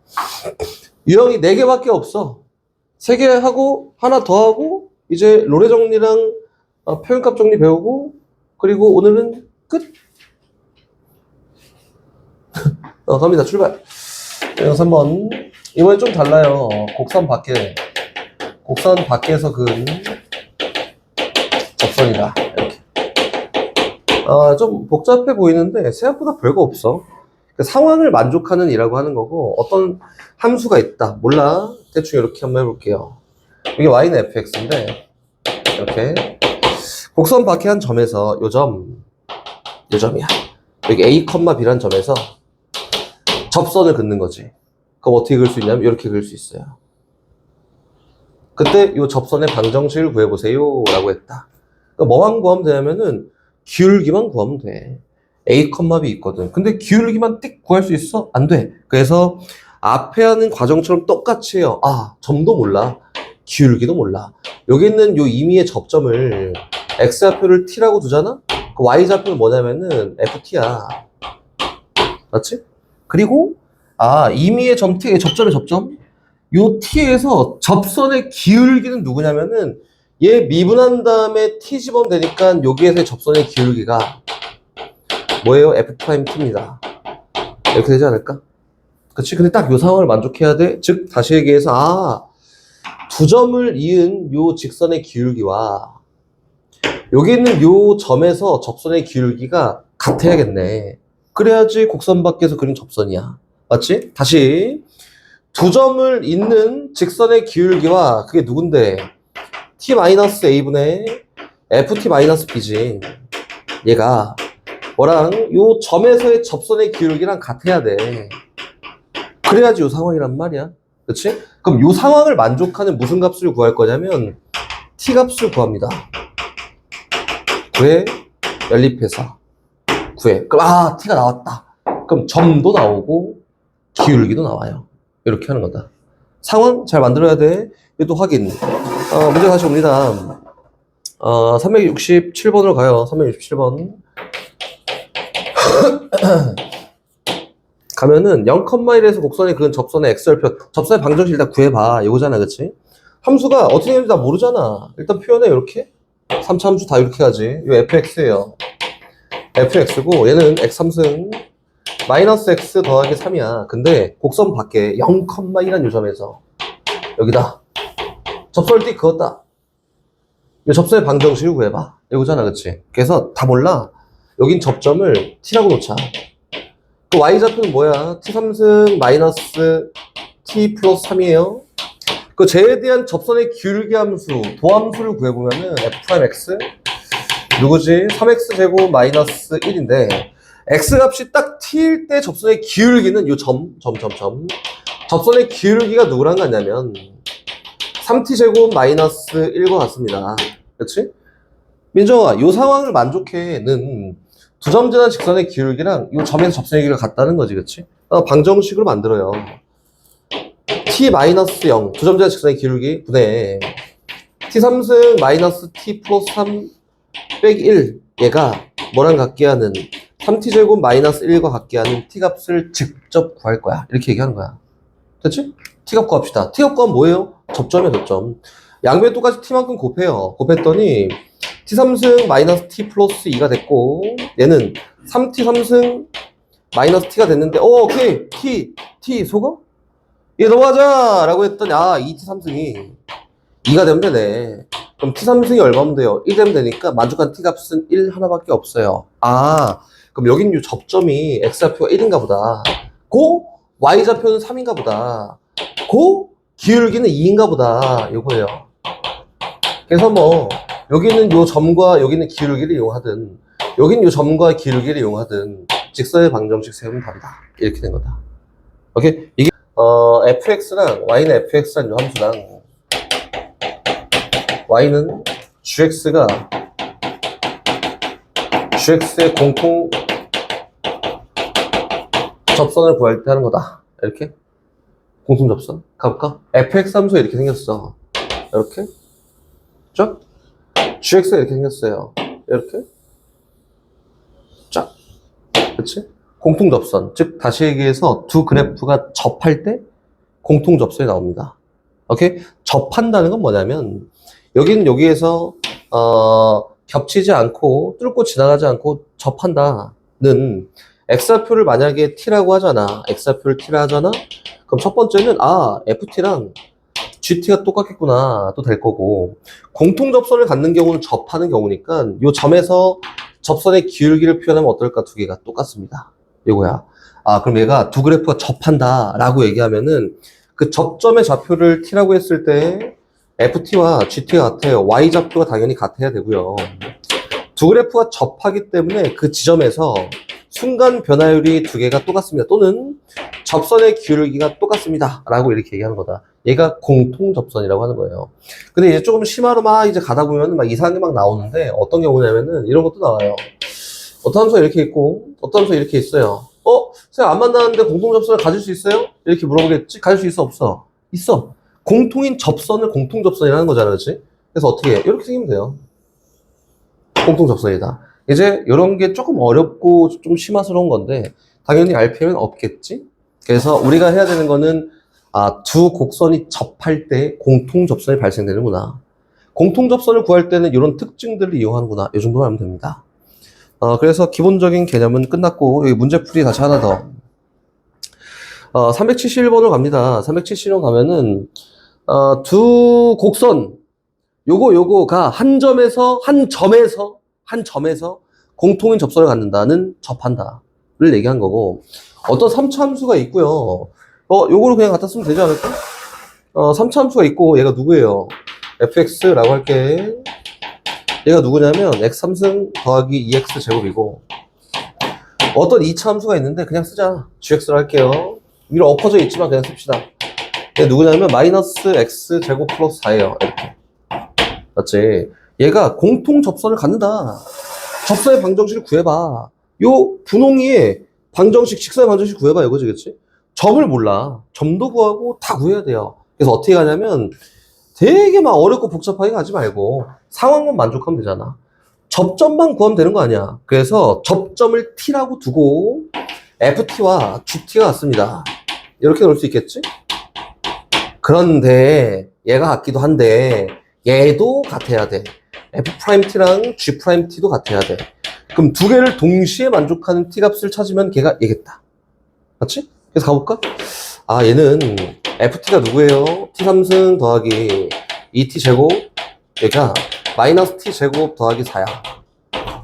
A: 유형이 4개밖에 없어. 3개 하고 하나 더 하고 이제 로레 정리랑 표현값 정리 배우고 그리고 오늘은 끝. 갑니다. 출발. 3번. 이번엔 좀 달라요. 곡선 밖에서 그은 접선이다. 이렇게. 좀 복잡해 보이는데 생각보다 별거 없어. 상황을 만족하는 이라고 하는 거고, 어떤 함수가 있다. 몰라. 대충 이렇게 한번 해볼게요. 이게 y는 fx인데, 이렇게. 곡선 밖의 한 점에서 요점이야. 여기 a, b란 점에서 접선을 긋는 거지. 그럼 어떻게 그릴 수 있냐면 이렇게 그릴 수 있어요. 그때 이 접선의 방정식을 구해보세요 라고 했다. 그러니까 뭐만 구하면 되냐면은 기울기만 구하면 돼. a, b 있거든. 근데 기울기만 띡 구할 수 있어? 안 돼. 그래서 앞에 하는 과정처럼 똑같이 해요. 점도 몰라. 기울기도 몰라. 여기 있는 요 임의의 접점을 x좌표를 t라고 두잖아? 그 y좌표는 뭐냐면은 ft야. 맞지? 그리고 임의의 점 t의 접점의 접점? 요 t에서 접선의 기울기는 누구냐면은 얘 미분한 다음에 t 집으면 되니까 여기에서의 접선의 기울기가 뭐예요? f't입니다. 이렇게 되지 않을까? 그치? 근데 딱 요 상황을 만족해야 돼. 즉 다시 얘기해서 두 점을 이은 요 직선의 기울기와 여기 있는 요 점에서 접선의 기울기가 같아야겠네. 그래야지 곡선 밖에서 그린 접선이야. 맞지? 다시 두 점을 잇는 직선의 기울기와 그게 누군데? t-a분의 ft-b지. 얘가 뭐랑 요 점에서의 접선의 기울기랑 같아야 돼. 그래야지 요 상황이란 말이야. 그치? 그럼 요 상황을 만족하는 무슨 값을 구할 거냐면 t 값을 구합니다. 구해 연립해서 구해. 그럼 t가 나왔다. 그럼 점도 나오고 기울기도 나와요. 이렇게 하는 거다. 상황 잘 만들어야 돼. 이것도 확인. 문제 다시 옵니다. 367번으로 가요. 367번. 가면은 0,1에서 곡선에 그은 접선의 x절표, 접선의 방정식 일단 구해봐. 이거잖아, 그치? 함수가 어떻게 되는지 나 모르잖아. 일단 표현해, 이렇게. 3차 함수 다 이렇게 하지. 이거 fx예요. fx고, 얘는 x3승 마이너스 x 더하기 3이야. 근데 곡선 밖에 0,1한 요점에서 여기다. 접선을 띡 그었다. 이 접선의 방정식을 구해봐. 이거잖아, 그치? 그래서 다 몰라. 여긴 접점을 t라고 놓자. 그 y좌표는 뭐야? t3승 마이너스 t 플러스 3이에요. 그 쟤에 대한 접선의 기울기 함수, 도함수를 구해보면은 f'x 누구지? 3x 제곱 마이너스 1인데 x 값이 딱 t일 때 접선의 기울기는 요 점. 접선의 기울기가 누구랑 같냐면 3t 제곱 마이너스 1과 같습니다. 그렇지? 민정아, 요 상황을 만족해는 두 점 지난 직선의 기울기랑 이 점에서 접선의 기울기가 같다는 거지, 그치? 방정식으로 만들어요. t-0, 두 점 지난 직선의 기울기 분의 t3승 마이너스 t 플러스 3 빼기 1, 얘가 뭐랑 같게 하는 3t제곱 마이너스 1과 같게 하는 t값을 직접 구할 거야. 이렇게 얘기하는 거야. 됐지? t값 구합시다. t값 구하면 뭐예요? 접점이야, 접점. 양변 똑같이 t만큼 곱해요. 곱했더니 t3승 마이너스 t 플러스 2가 됐고 얘는 3t 3승 마이너스 t가 됐는데 오케이 t 속어? 얘 넘어가자 라고 했더니 2t 3승이 2가 되면 되네. 그럼 t 3승이 얼마면 돼요? 1 되면 되니까 만족한 t 값은 1 하나밖에 없어요. 그럼 여긴 요 접점이 x좌표가 1인가 보다. 고 y좌표는 3인가 보다. 고 기울기는 2인가 보다. 요거예요. 그래서 뭐 여기는 요 점과 여기는 기울기를 이용하든 여기는 요 점과 기울기를 이용하든 직선의 방정식 세우면 답이다. 이렇게 된 거다. 오케이? 이게 fx랑 y는 fx란 요 함수랑 y는 gx가 gx의 공통 접선을 구할 때 하는 거다. 이렇게 공통 접선 가볼까? fx 함수가 이렇게 생겼어. 이렇게 쫙 gx가 이렇게 생겼어요. 이렇게 쫙. 그치? 공통 접선. 즉 다시 얘기해서 두 그래프가 접할 때 공통 접선이 나옵니다. 오케이? 접한다는 건 뭐냐면 여기는 여기에서 겹치지 않고 뚫고 지나가지 않고 접한다는 x좌표를 만약에 t라고 하잖아. x좌표를 t라 하잖아. 그럼 첫 번째는 ft랑 gt가 똑같겠구나 또 될 거고, 공통 접선을 갖는 경우는 접하는 경우니까 요 점에서 접선의 기울기를 표현하면 어떨까? 두 개가 똑같습니다. 이거야. 그럼 얘가 두 그래프가 접한다 라고 얘기하면은 그 접점의 좌표를 t라고 했을 때 ft와 gt가 같아요. y 좌표가 당연히 같아야 되고요. 두 그래프가 접하기 때문에 그 지점에서 순간 변화율이 두 개가 똑같습니다. 또는 접선의 기울기가 똑같습니다 라고 이렇게 얘기하는 거다. 얘가 공통 접선이라고 하는 거예요. 근데 이제 조금 심화로 막 이제 가다 보면 막 이상한 게 막 나오는데, 어떤 경우냐면은 이런 것도 나와요. 어떤 함수가 이렇게 있고 어떤 함수가 이렇게 있어요. 선생님 안 만나는데 공통 접선을 가질 수 있어요? 이렇게 물어보겠지? 가질 수 있어 없어? 있어. 공통인 접선을 공통 접선이라는 거잖아, 그렇지? 그래서 어떻게 해? 이렇게 생기면 돼요. 공통 접선이다. 이제 이런 게 조금 어렵고 좀 심화스러운 건데 당연히 RPM은 없겠지? 그래서 우리가 해야 되는 거는 두 곡선이 접할 때 공통 접선이 발생되는구나. 공통 접선을 구할 때는 이런 특징들을 이용하는구나. 이 정도만 하면 됩니다. 그래서 기본적인 개념은 끝났고, 여기 문제풀이 다시 하나 더. 371번으로 갑니다. 371번 가면은, 두 곡선, 요거가 한 점에서 공통인 접선을 갖는다는 접한다를 얘기한 거고, 어떤 3차 함수가 있고요. 요거를 그냥 갖다 쓰면 되지 않을까? 3차 함수가 있고, 얘가 누구예요? fx라고 할게. 얘가 누구냐면 x3승 더하기 2x 제곱이고, 어떤 2차 함수가 있는데 그냥 쓰자. gx로 할게요. 위로 엎어져 있지만 그냥 씁시다. 얘가 누구냐면 마이너스 x 제곱 플러스 4예요. 이렇게. 맞지? 얘가 공통 접선을 갖는다. 접선의 방정식을 구해봐. 요 분홍이의 방정식, 직선의 방정식 구해봐. 이거지, 그치? 점을 몰라. 점도 구하고 다 구해야 돼요. 그래서 어떻게 가냐면 되게 막 어렵고 복잡하게 가지 말고 상황만 만족하면 되잖아. 접점만 구하면 되는 거 아니야. 그래서 접점을 t라고 두고 ft와 gt가 같습니다. 이렇게 넣을 수 있겠지? 그런데 얘가 같기도 한데 얘도 같아야 돼. f't랑 g't도 같아야 돼. 그럼 두 개를 동시에 만족하는 t값을 찾으면 걔가 얘겠다. 맞지? 그래서 가볼까? 얘는 ft가 누구예요? t3승 더하기 2t 제곱, 얘가 마이너스 t 제곱 더하기 4야.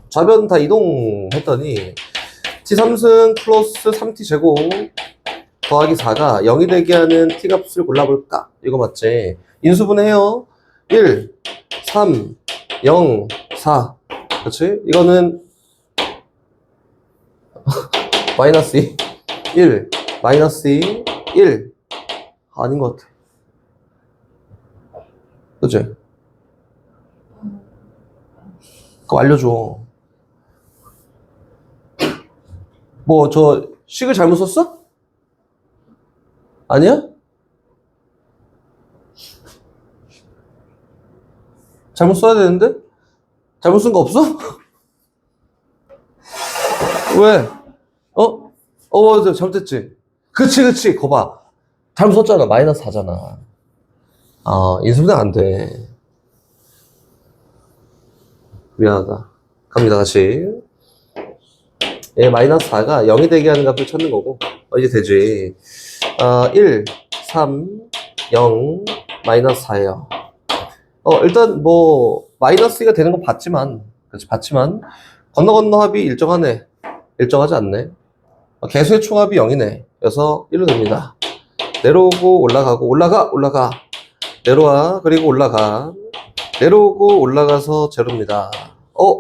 A: 좌변 다 이동했더니 t3승 플러스 3t 제곱 더하기 4가 0이 되게 하는 t값을 골라볼까? 이거 맞지? 인수분해해요. 1, 3, 0, 4. 그렇지? 이거는 마이너스 2, 1, 마이너스 2, 1. 아닌 것 같아. 그치? 그거 알려줘. 식을 잘못 썼어? 아니야? 잘못 써야 되는데? 잘못 쓴 거 없어? 왜? 맞아. 잘못했지? 그치. 거봐. 잘못 썼잖아. 마이너스 4잖아. 인수분해 안 돼. 미안하다. 갑니다, 다시. 마이너스 4가 0이 되게 하는 값을 찾는 거고, 이제 되지. 1, 3, 0, 마이너스 4예요. 일단 마이너스 2가 되는 건 봤지만, 건너 합이 일정하네. 일정하지 않네. 개수의 총합이 0이네. 그래서 1로 됩니다. 내려오고 올라가. 내려와, 그리고 올라가. 내려오고 올라가서 제로입니다.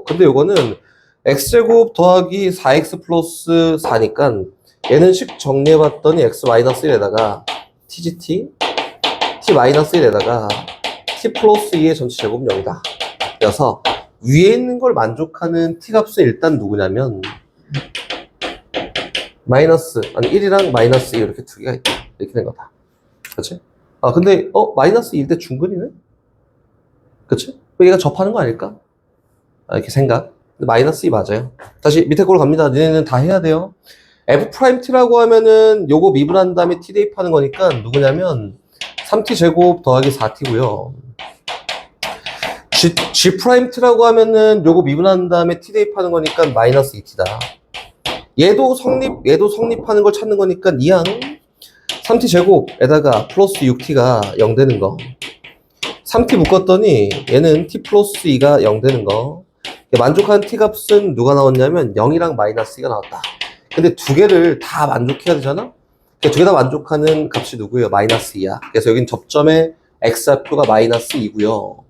A: 근데 요거는 x제곱 더하기 4x 플러스 4니까 얘는 식 정리해봤더니 x 마이너스 1에다가 tgt, t 마이너스 1에다가 t 플러스 2의 전체 제곱은 0이다. 그래서 위에 있는 걸 만족하는 t값은 일단 누구냐면 마이너스, 1이랑 마이너스 2 이렇게 두 개가 있다. 이렇게 된 거다. 그치? 근데 마이너스 2일 때 중근이네? 그치? 얘가 접하는 거 아닐까? 이렇게 생각. 마이너스 2 맞아요. 다시 밑에 걸로 갑니다. 니네는 다 해야 돼요. f't라고 하면은 요거 미분한 다음에 t 대입하는 거니까 누구냐면 3t 제곱 더하기 4t고요. g't라고 하면은 요거 미분한 다음에 t 대입하는 거니까 마이너스 2t다. 얘도 성립하는 걸 찾는 거니까 2항 3t 제곱에다가 플러스 6t가 0 되는 거. 3t 묶었더니 얘는 t 플러스 2가 0 되는 거. 만족한 t 값은 누가 나왔냐면 0이랑 마이너스 2가 나왔다. 근데 두 개를 다 만족해야 되잖아? 두 개 다 만족하는 값이 누구예요? 마이너스 2야. 그래서 여긴 접점의 x좌표가 마이너스 2고요.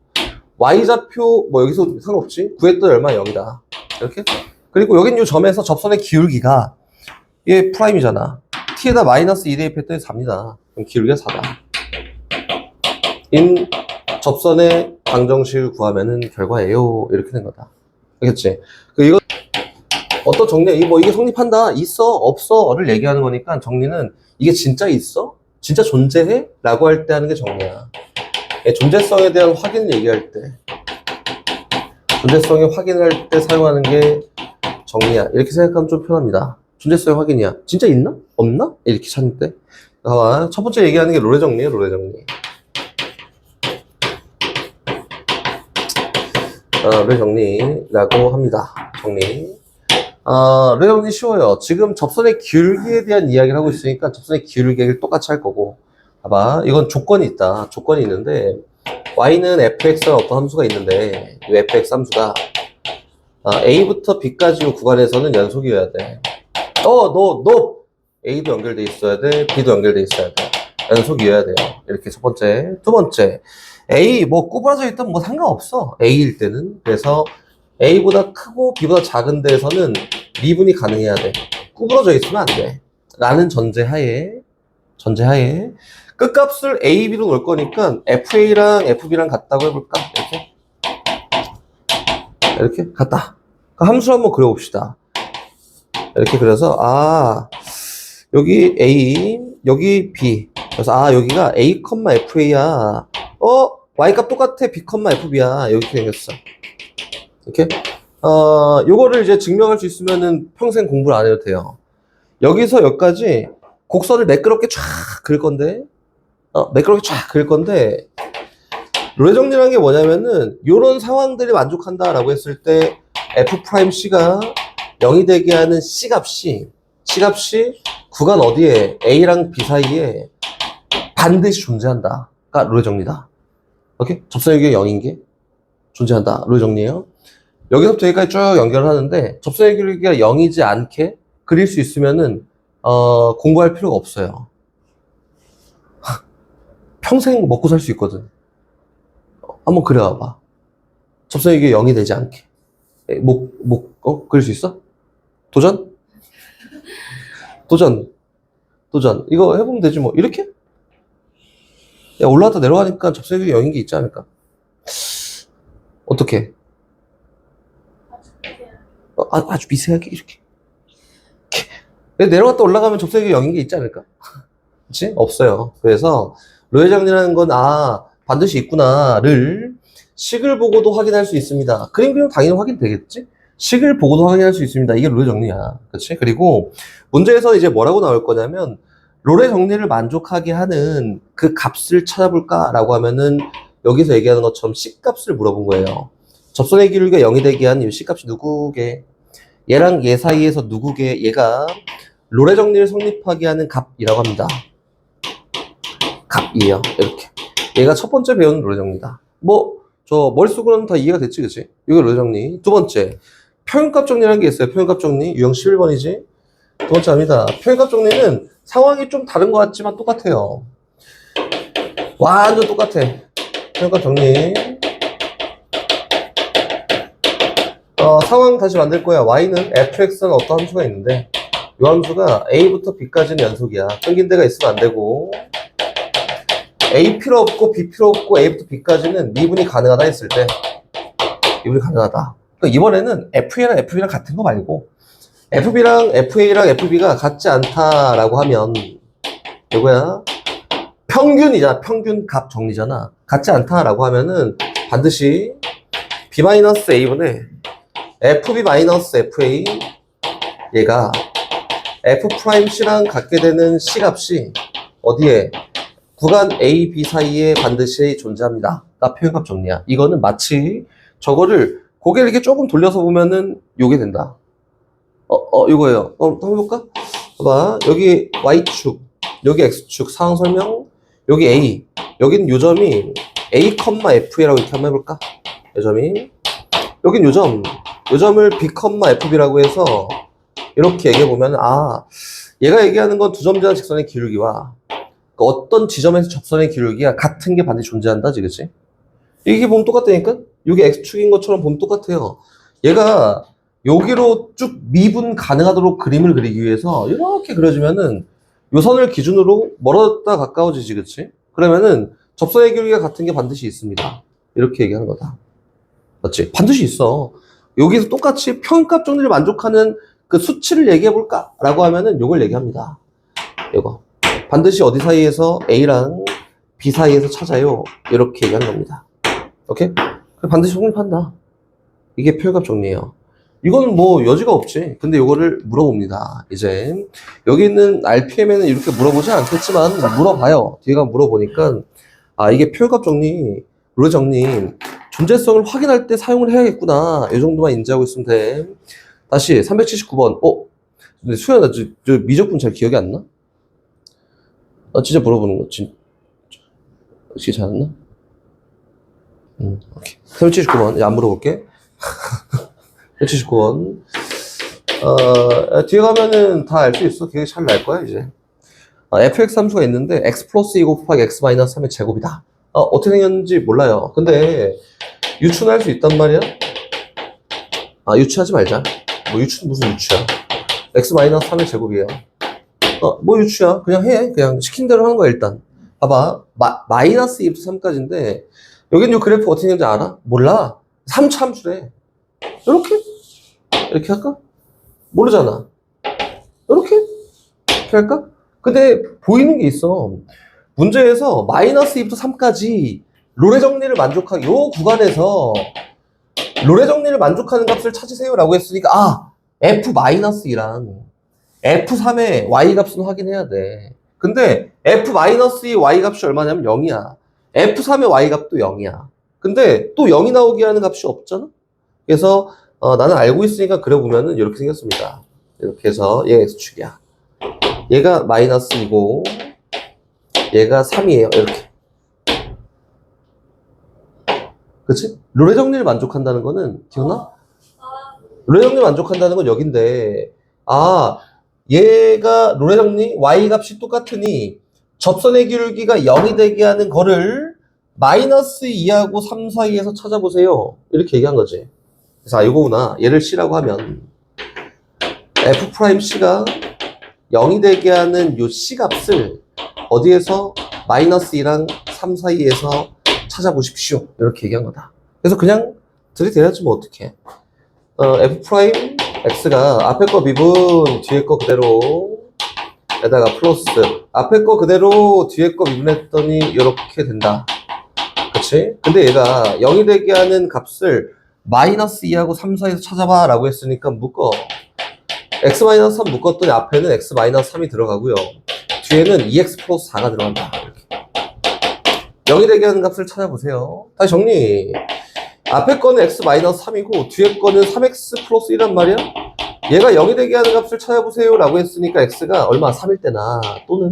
A: y좌표 뭐 여기서 상관없지? 구했더니 얼마? 0이다. 이렇게? 그리고 여긴 이 점에서 접선의 기울기가 얘 프라임이잖아. t에다 마이너스 2 대입했더니 4입니다. 그럼 기울기가 4다. 인 접선의 방정식을 구하면은 결과예요. 이렇게 된 거다. 알겠지? 이거 어떤 정리야? 이게 성립한다. 있어? 없어?를 얘기하는 거니까 정리는 이게 진짜 있어? 진짜 존재해? 라고 할 때 하는 게 정리야. 존재성에 대한 확인을 얘기할 때, 존재성의 확인을 할 때 사용하는 게 정리야. 이렇게 생각하면 좀 편합니다. 존재성의 확인이야. 진짜 있나? 없나? 이렇게 찾을 때. 봐봐. 첫 번째 얘기하는 게 롤의 정리예요. 롤의 정리. 롤의 정리라고 합니다. 정리. 롤의 정리 쉬워요. 지금 접선의 기울기에 대한 이야기를 하고 있으니까 접선의 기울기를 똑같이 할 거고. 봐봐. 이건 조건이 있다. 조건이 있는데 y는 fx라는 어떤 함수가 있는데 이 fx 함수가 a부터 b까지 구간에서는 연속이어야 돼. 너 a도 연결돼 있어야 돼. b도 연결돼 있어야 돼. 연속이어야 돼요. 이렇게 첫 번째. 두 번째, a 뭐 구부러져 있던 뭐 상관없어. a일 때는. 그래서 a보다 크고 b보다 작은 데에서는 미분이 가능해야 돼. 구부러져 있으면 안 돼. 라는 전제하에 끝값을 a, b로 놓을 거니까 fa랑 fb랑 같다고 해볼까? 이렇게 같다. 함수를 한번 그려봅시다. 이렇게 그려서 여기 a, 여기 b. 그래서 여기가 a, fa야. y값 똑같아. b, fb야. 이렇게 생겼어. 이렇게. 요거를 이제 증명할 수 있으면은 평생 공부를 안 해도 돼요. 여기서 여기까지 곡선을 매끄럽게 쫙 그릴 건데, 롤의 정리라는 게 뭐냐면은, 요런 상황들이 만족한다라고 했을 때, f'c가 0이 되게 하는 C값이 구간 어디에, A랑 B 사이에 반드시 존재한다가 롤의 정리다. 오케이? 접선의 기울기가 0인 게 존재한다. 롤의 정리예요. 여기서부터 여기까지 쭉 연결을 하는데, 접선의 기울기가 0이지 않게 그릴 수 있으면은, 공부할 필요가 없어요. 평생 먹고 살 수 있거든. 한번 그려봐봐. 접선의 기울기가 0이 되지 않게. 그릴 수 있어? 도전? 이거 해보면 되지 뭐. 이렇게? 야, 올라갔다 내려가니까 접선의 기울기가 0인 게 있지 않을까? 어떻게? 아주 미세하게 이렇게. 내려갔다 올라가면 접선의 기울기가 0인 게 있지 않을까? 그치? 없어요. 그래서 롤의 정리라는 건 반드시 있구나를 식을 보고도 확인할 수 있습니다. 그림 그리면 당연히 확인되겠지? 식을 보고도 확인할 수 있습니다. 이게 롤의 정리야. 그치? 그리고 문제에서 이제 뭐라고 나올 거냐면 롤의 정리를 만족하게 하는 그 값을 찾아볼까라고 하면은 여기서 얘기하는 것처럼 C값을 물어본 거예요. 접선의 기울기가 0이 되게 하는 이 C값이 누구게? 얘랑 얘 사이에서 누구게? 얘가 롤의 정리를 성립하게 하는 값이라고 합니다. 값이에요. 이렇게. 얘가 첫 번째 배우는 롤의 정리다. 저 머릿속으로는 다 이해가 됐지, 그치? 이거 롤의 정리. 두 번째, 표현값 정리라는 게 있어요. 표현값 정리. 유형 11번이지. 두 번째 합니다. 표현값 정리는 상황이 좀 다른 것 같지만 똑같아요. 완전 똑같아. 표현값 정리. 상황 다시 만들 거야. y는 fx는 어떤 함수가 있는데 이 함수가 a부터 b까지는 연속이야. 끊긴 데가 있으면 안 되고 a 필요 없고 b 필요 없고 a부터 b까지는 미분이 가능하다 했을 때 미분이 가능하다. 그러니까 이번에는 fa랑 fb랑 같은 거 말고 fb랑 fa랑 fb가 같지 않다라고 하면 이거야. 평균이잖아. 평균 값 정리잖아. 같지 않다라고 하면은 반드시 b-a분의 fb-fa 얘가 f'c랑 같게 되는 C값이 어디에? 구간 A, B 사이에 반드시 존재합니다. 가 표현값 정리야. 이거는 마치 저거를 고개를 이렇게 조금 돌려서 보면은 요게 된다. 이거예요. 한번 해볼까? 봐봐. 여기 Y축, 여기 X축 상황 설명, 여기 A. 여기는 요점이 A, F라고 이렇게 한번 해볼까? 요점이. 여긴 요점을 B, FB라고 해서 이렇게 얘기해보면, 얘가 얘기하는 건 두 점 지난 직선의 기울기와 어떤 지점에서 접선의 기울기가 같은 게 반드시 존재한다, 그치? 이게 보면 똑같다니까? 이게 X축인 것처럼 보면 똑같아요. 얘가 여기로 쭉 미분 가능하도록 그림을 그리기 위해서 이렇게 그려주면은 요 선을 기준으로 멀어졌다 가까워지지, 그치? 그러면은 접선의 기울기가 같은 게 반드시 있습니다. 이렇게 얘기하는 거다. 맞지? 반드시 있어. 여기서 똑같이 평값 정리를 만족하는 그 수치를 얘기해볼까? 라고 하면은 요걸 얘기합니다. 이거. 반드시 어디 사이에서 A랑 B 사이에서 찾아요. 이렇게 얘기하는 겁니다. 오케이? 반드시 성립한다. 이게 표현값 정리예요. 이거는 뭐 여지가 없지. 근데 이거를 물어봅니다. 이제 여기 있는 RPM에는 이렇게 물어보지 않겠지만 물어봐요. 뒤에가 물어보니까 이게 표현값 정리, 룰 정리, 존재성을 확인할 때 사용을 해야겠구나. 이 정도만 인지하고 있으면 돼. 다시 379번. 근데 수연아, 저 미적분 잘 기억이 안 나? 진짜 물어보는 거. 어떻게 잘했나? 오케이. 379번. 안 물어볼게. 379번. 뒤에 가면은 다 알 수 있어. 기억이 잘 날 거야, 이제. fx 함수가 있는데, x 플러스 2 곱하기 x 마이너스 3의 제곱이다. 어떻게 생겼는지 몰라요. 근데, 유추는 할 수 있단 말이야? 유추하지 말자. 뭐, 유추는 무슨 유추야? x 마이너스 3의 제곱이에요. 뭐 유추야? 그냥 해. 그냥 시킨 대로 하는 거야, 일단. 봐봐. 마이너스 2부터 3까지인데, 여긴 요 그래프 어떻게 생겼는지 알아? 몰라. 3차 함수래. 이렇게 할까? 모르잖아. 이렇게 할까? 근데 보이는 게 있어. 문제에서 마이너스 2부터 3까지 롤의 정리를 만족하기, 요 구간에서 롤의 정리를 만족하는 값을 찾으세요 라고 했으니까 F-2랑 F3의 Y값은 확인해야 돼. 근데 F-2 Y값이 얼마냐면 0이야. F3의 Y값도 0이야. 근데 또 0이 나오게 하는 값이 없잖아? 그래서 나는 알고 있으니까 그려보면은 이렇게 생겼습니다. 이렇게 해서 얘가 X축이야. 얘가 마이너스이고 얘가 3이에요. 이렇게. 그치? 롤의 정리를 만족한다는 거는 기억나? 롤의 정리를 만족한다는 건 여긴데 얘가 롤의 정리 Y 값이 똑같으니 접선의 기울기가 0이 되게 하는 거를 마이너스 2하고 3 사이에서 찾아보세요. 이렇게 얘기한 거지. 그래서 이거구나. 얘를 C라고 하면 F'C가 0이 되게 하는 요 C 값을 어디에서 마이너스 2랑 3 사이에서 찾아보십시오. 이렇게 얘기한 거다. 그래서 그냥 들이대야지 뭐 어떡해. F'X가 앞에 거 미분, 뒤에 거 그대로 에다가 플러스 앞에 거 그대로 뒤에 거 미분했더니 이렇게 된다. 그치? 근데 얘가 0이 되게 하는 값을 마이너스 2하고 3 사이에서 찾아봐 라고 했으니까 묶어. x-3 묶었더니 앞에는 x-3이 들어가고요. 뒤에는 2x 플러스 4가 들어간다. 이렇게. 0이 되게 하는 값을 찾아보세요. 다시 정리. 앞에 거는 x-3이고 뒤에 거는 3x 플러스 1란 말이야? 얘가 0이 되게 하는 값을 찾아보세요 라고 했으니까 x가 얼마 3일 때나 또는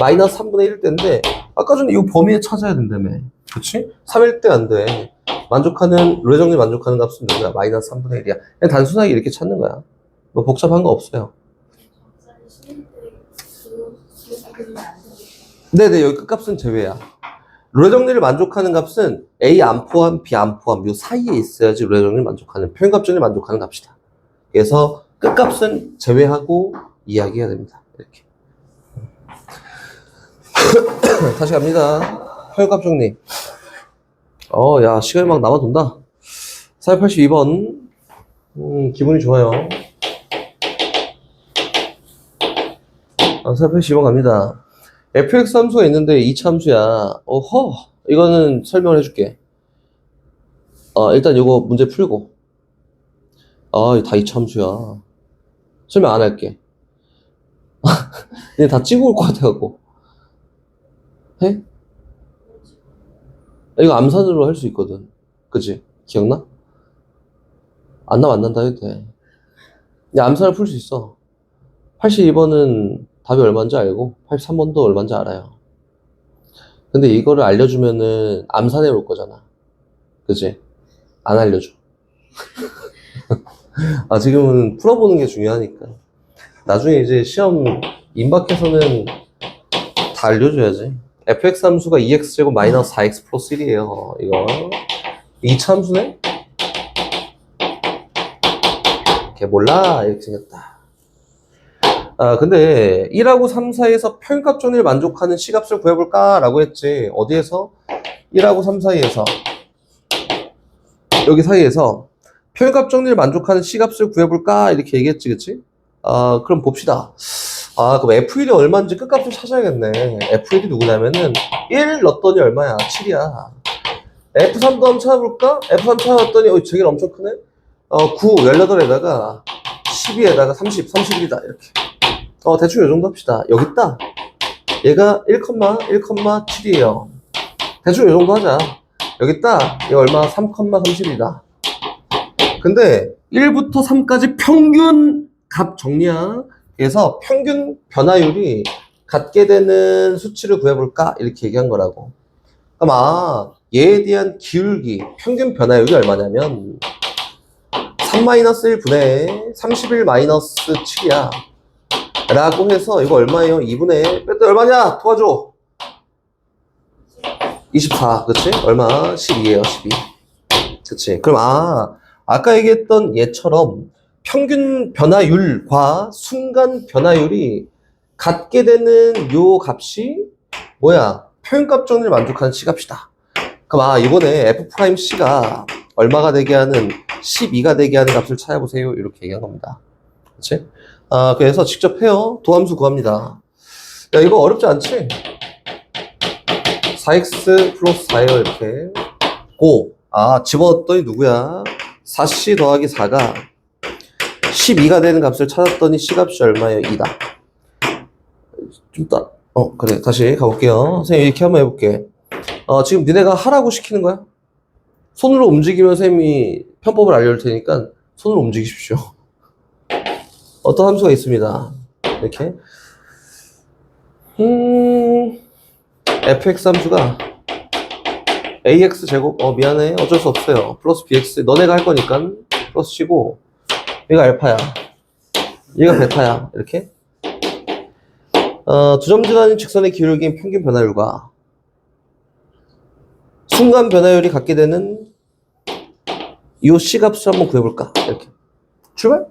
A: 마이너스 3분의 1일 때인데 아까 전에 이 범위에 찾아야 된다며. 그치? 3일 때 안 돼. 만족하는, 롤의 정리 만족하는 값은 누구야? 마이너스 3분의 1이야. 그냥 단순하게 이렇게 찾는 거야. 뭐 복잡한 거 없어요. 네네, 여기 끝값은 제외야. 롤의 정리를 만족하는 값은 A 안 포함, B 안 포함 요 사이에 있어야지 롤의 정리를 만족하는, 표현값 정리를 만족하는 값이다. 그래서 끝값은 제외하고 이야기해야 됩니다. 이렇게. 다시 갑니다. 표현값 정리. 야, 시간이 막 남아돈다. 482번. 기분이 좋아요. 482번 갑니다. fx 함수가 있는데 2차 함수야. 이거는 설명을 해줄게. 일단 이거 문제 풀고. 이거 다 2차 함수야. 설명 안 할게. 근데 다 찍어 올 것 같아갖고. 해? 이거 암산으로 할 수 있거든. 그치? 기억나? 안 나면 안 난다 해도 돼. 이제 암산을 풀 수 있어. 82번은 답이 얼마인지 알고 83번도 얼마인지 알아요. 근데 이거를 알려주면은 암산해 올 거잖아. 그치? 안 알려줘. 아, 지금은 풀어보는 게 중요하니까. 나중에 이제 시험 임박해서는 다 알려줘야지. fx 함수가 2x제곱 마이너스 4x 플러스 1이에요. 이거 2차 함수네? 걔 몰라. 이렇게 생겼다. 아, 근데 1하고 3 사이에서 평균값 정리를 만족하는 C값을 구해볼까? 라고 했지. 어디에서? 1하고 3 사이에서. 여기 사이에서 평균값 정리를 만족하는 C값을 구해볼까? 이렇게 얘기했지, 그치? 아, 그럼 봅시다. 아, 그럼 F1이 얼마인지 끝값을 찾아야겠네. F1이 누구냐면은 1 넣었더니 얼마야? 7이야. F3도 한번 찾아볼까? F3 찾아봤더니, 저게 엄청 크네? 9, 18에다가 12에다가 30, 31이다. 이렇게. 대충 요 정도 합시다. 여기 있다. 얘가 1,1,7이에요. 대충 요 정도 하자. 여기 있다. 얘 얼마? 3,30이다. 근데 1부터 3까지 평균 값 정리야. 그래서 평균 변화율이 같게 되는 수치를 구해볼까? 이렇게 얘기한 거라고. 그럼 얘에 대한 기울기, 평균 변화율이 얼마냐면 3-1분의 31-7이야. 라고 해서 이거 얼마예요? 2분의 뺐더니 얼마냐? 도와줘. 24, 그치? 얼마? 12예요, 12. 그치? 그럼 아까 얘기했던 얘처럼 평균 변화율과 순간 변화율이 같게 되는 요 값이 뭐야? 표현값 정리를 만족하는 C값이다. 그럼 이번에 F'C가 얼마가 되게 하는 12가 되게 하는 값을 찾아보세요. 이렇게 얘기한 겁니다. 그치? 그래서 직접 해요. 도함수 구합니다. 야, 이거 어렵지 않지? 4x 플러스 4예요, 이렇게. 집어넣었더니 누구야? 4c 더하기 4가 12가 되는 값을 찾았더니 C값이 얼마예요? 2다. 그래. 다시 가볼게요. 선생님, 이렇게 한번 해볼게. 지금 니네가 하라고 시키는 거야? 손으로 움직이면 선생님이 편법을 알려줄 테니까 손으로 움직이십시오. 어떤 함수가 있습니다. 이렇게. fx 함수가 ax 제곱, 미안해. 어쩔 수 없어요. 플러스 bx. 너네가 할 거니까 플러스 치고, 얘가 알파야. 얘가 베타야. 이렇게. 두 점 지나는 직선의 기울기인 평균 변화율과 순간 변화율이 같게 되는 이 C값을 한번 구해볼까? 이렇게. 출발?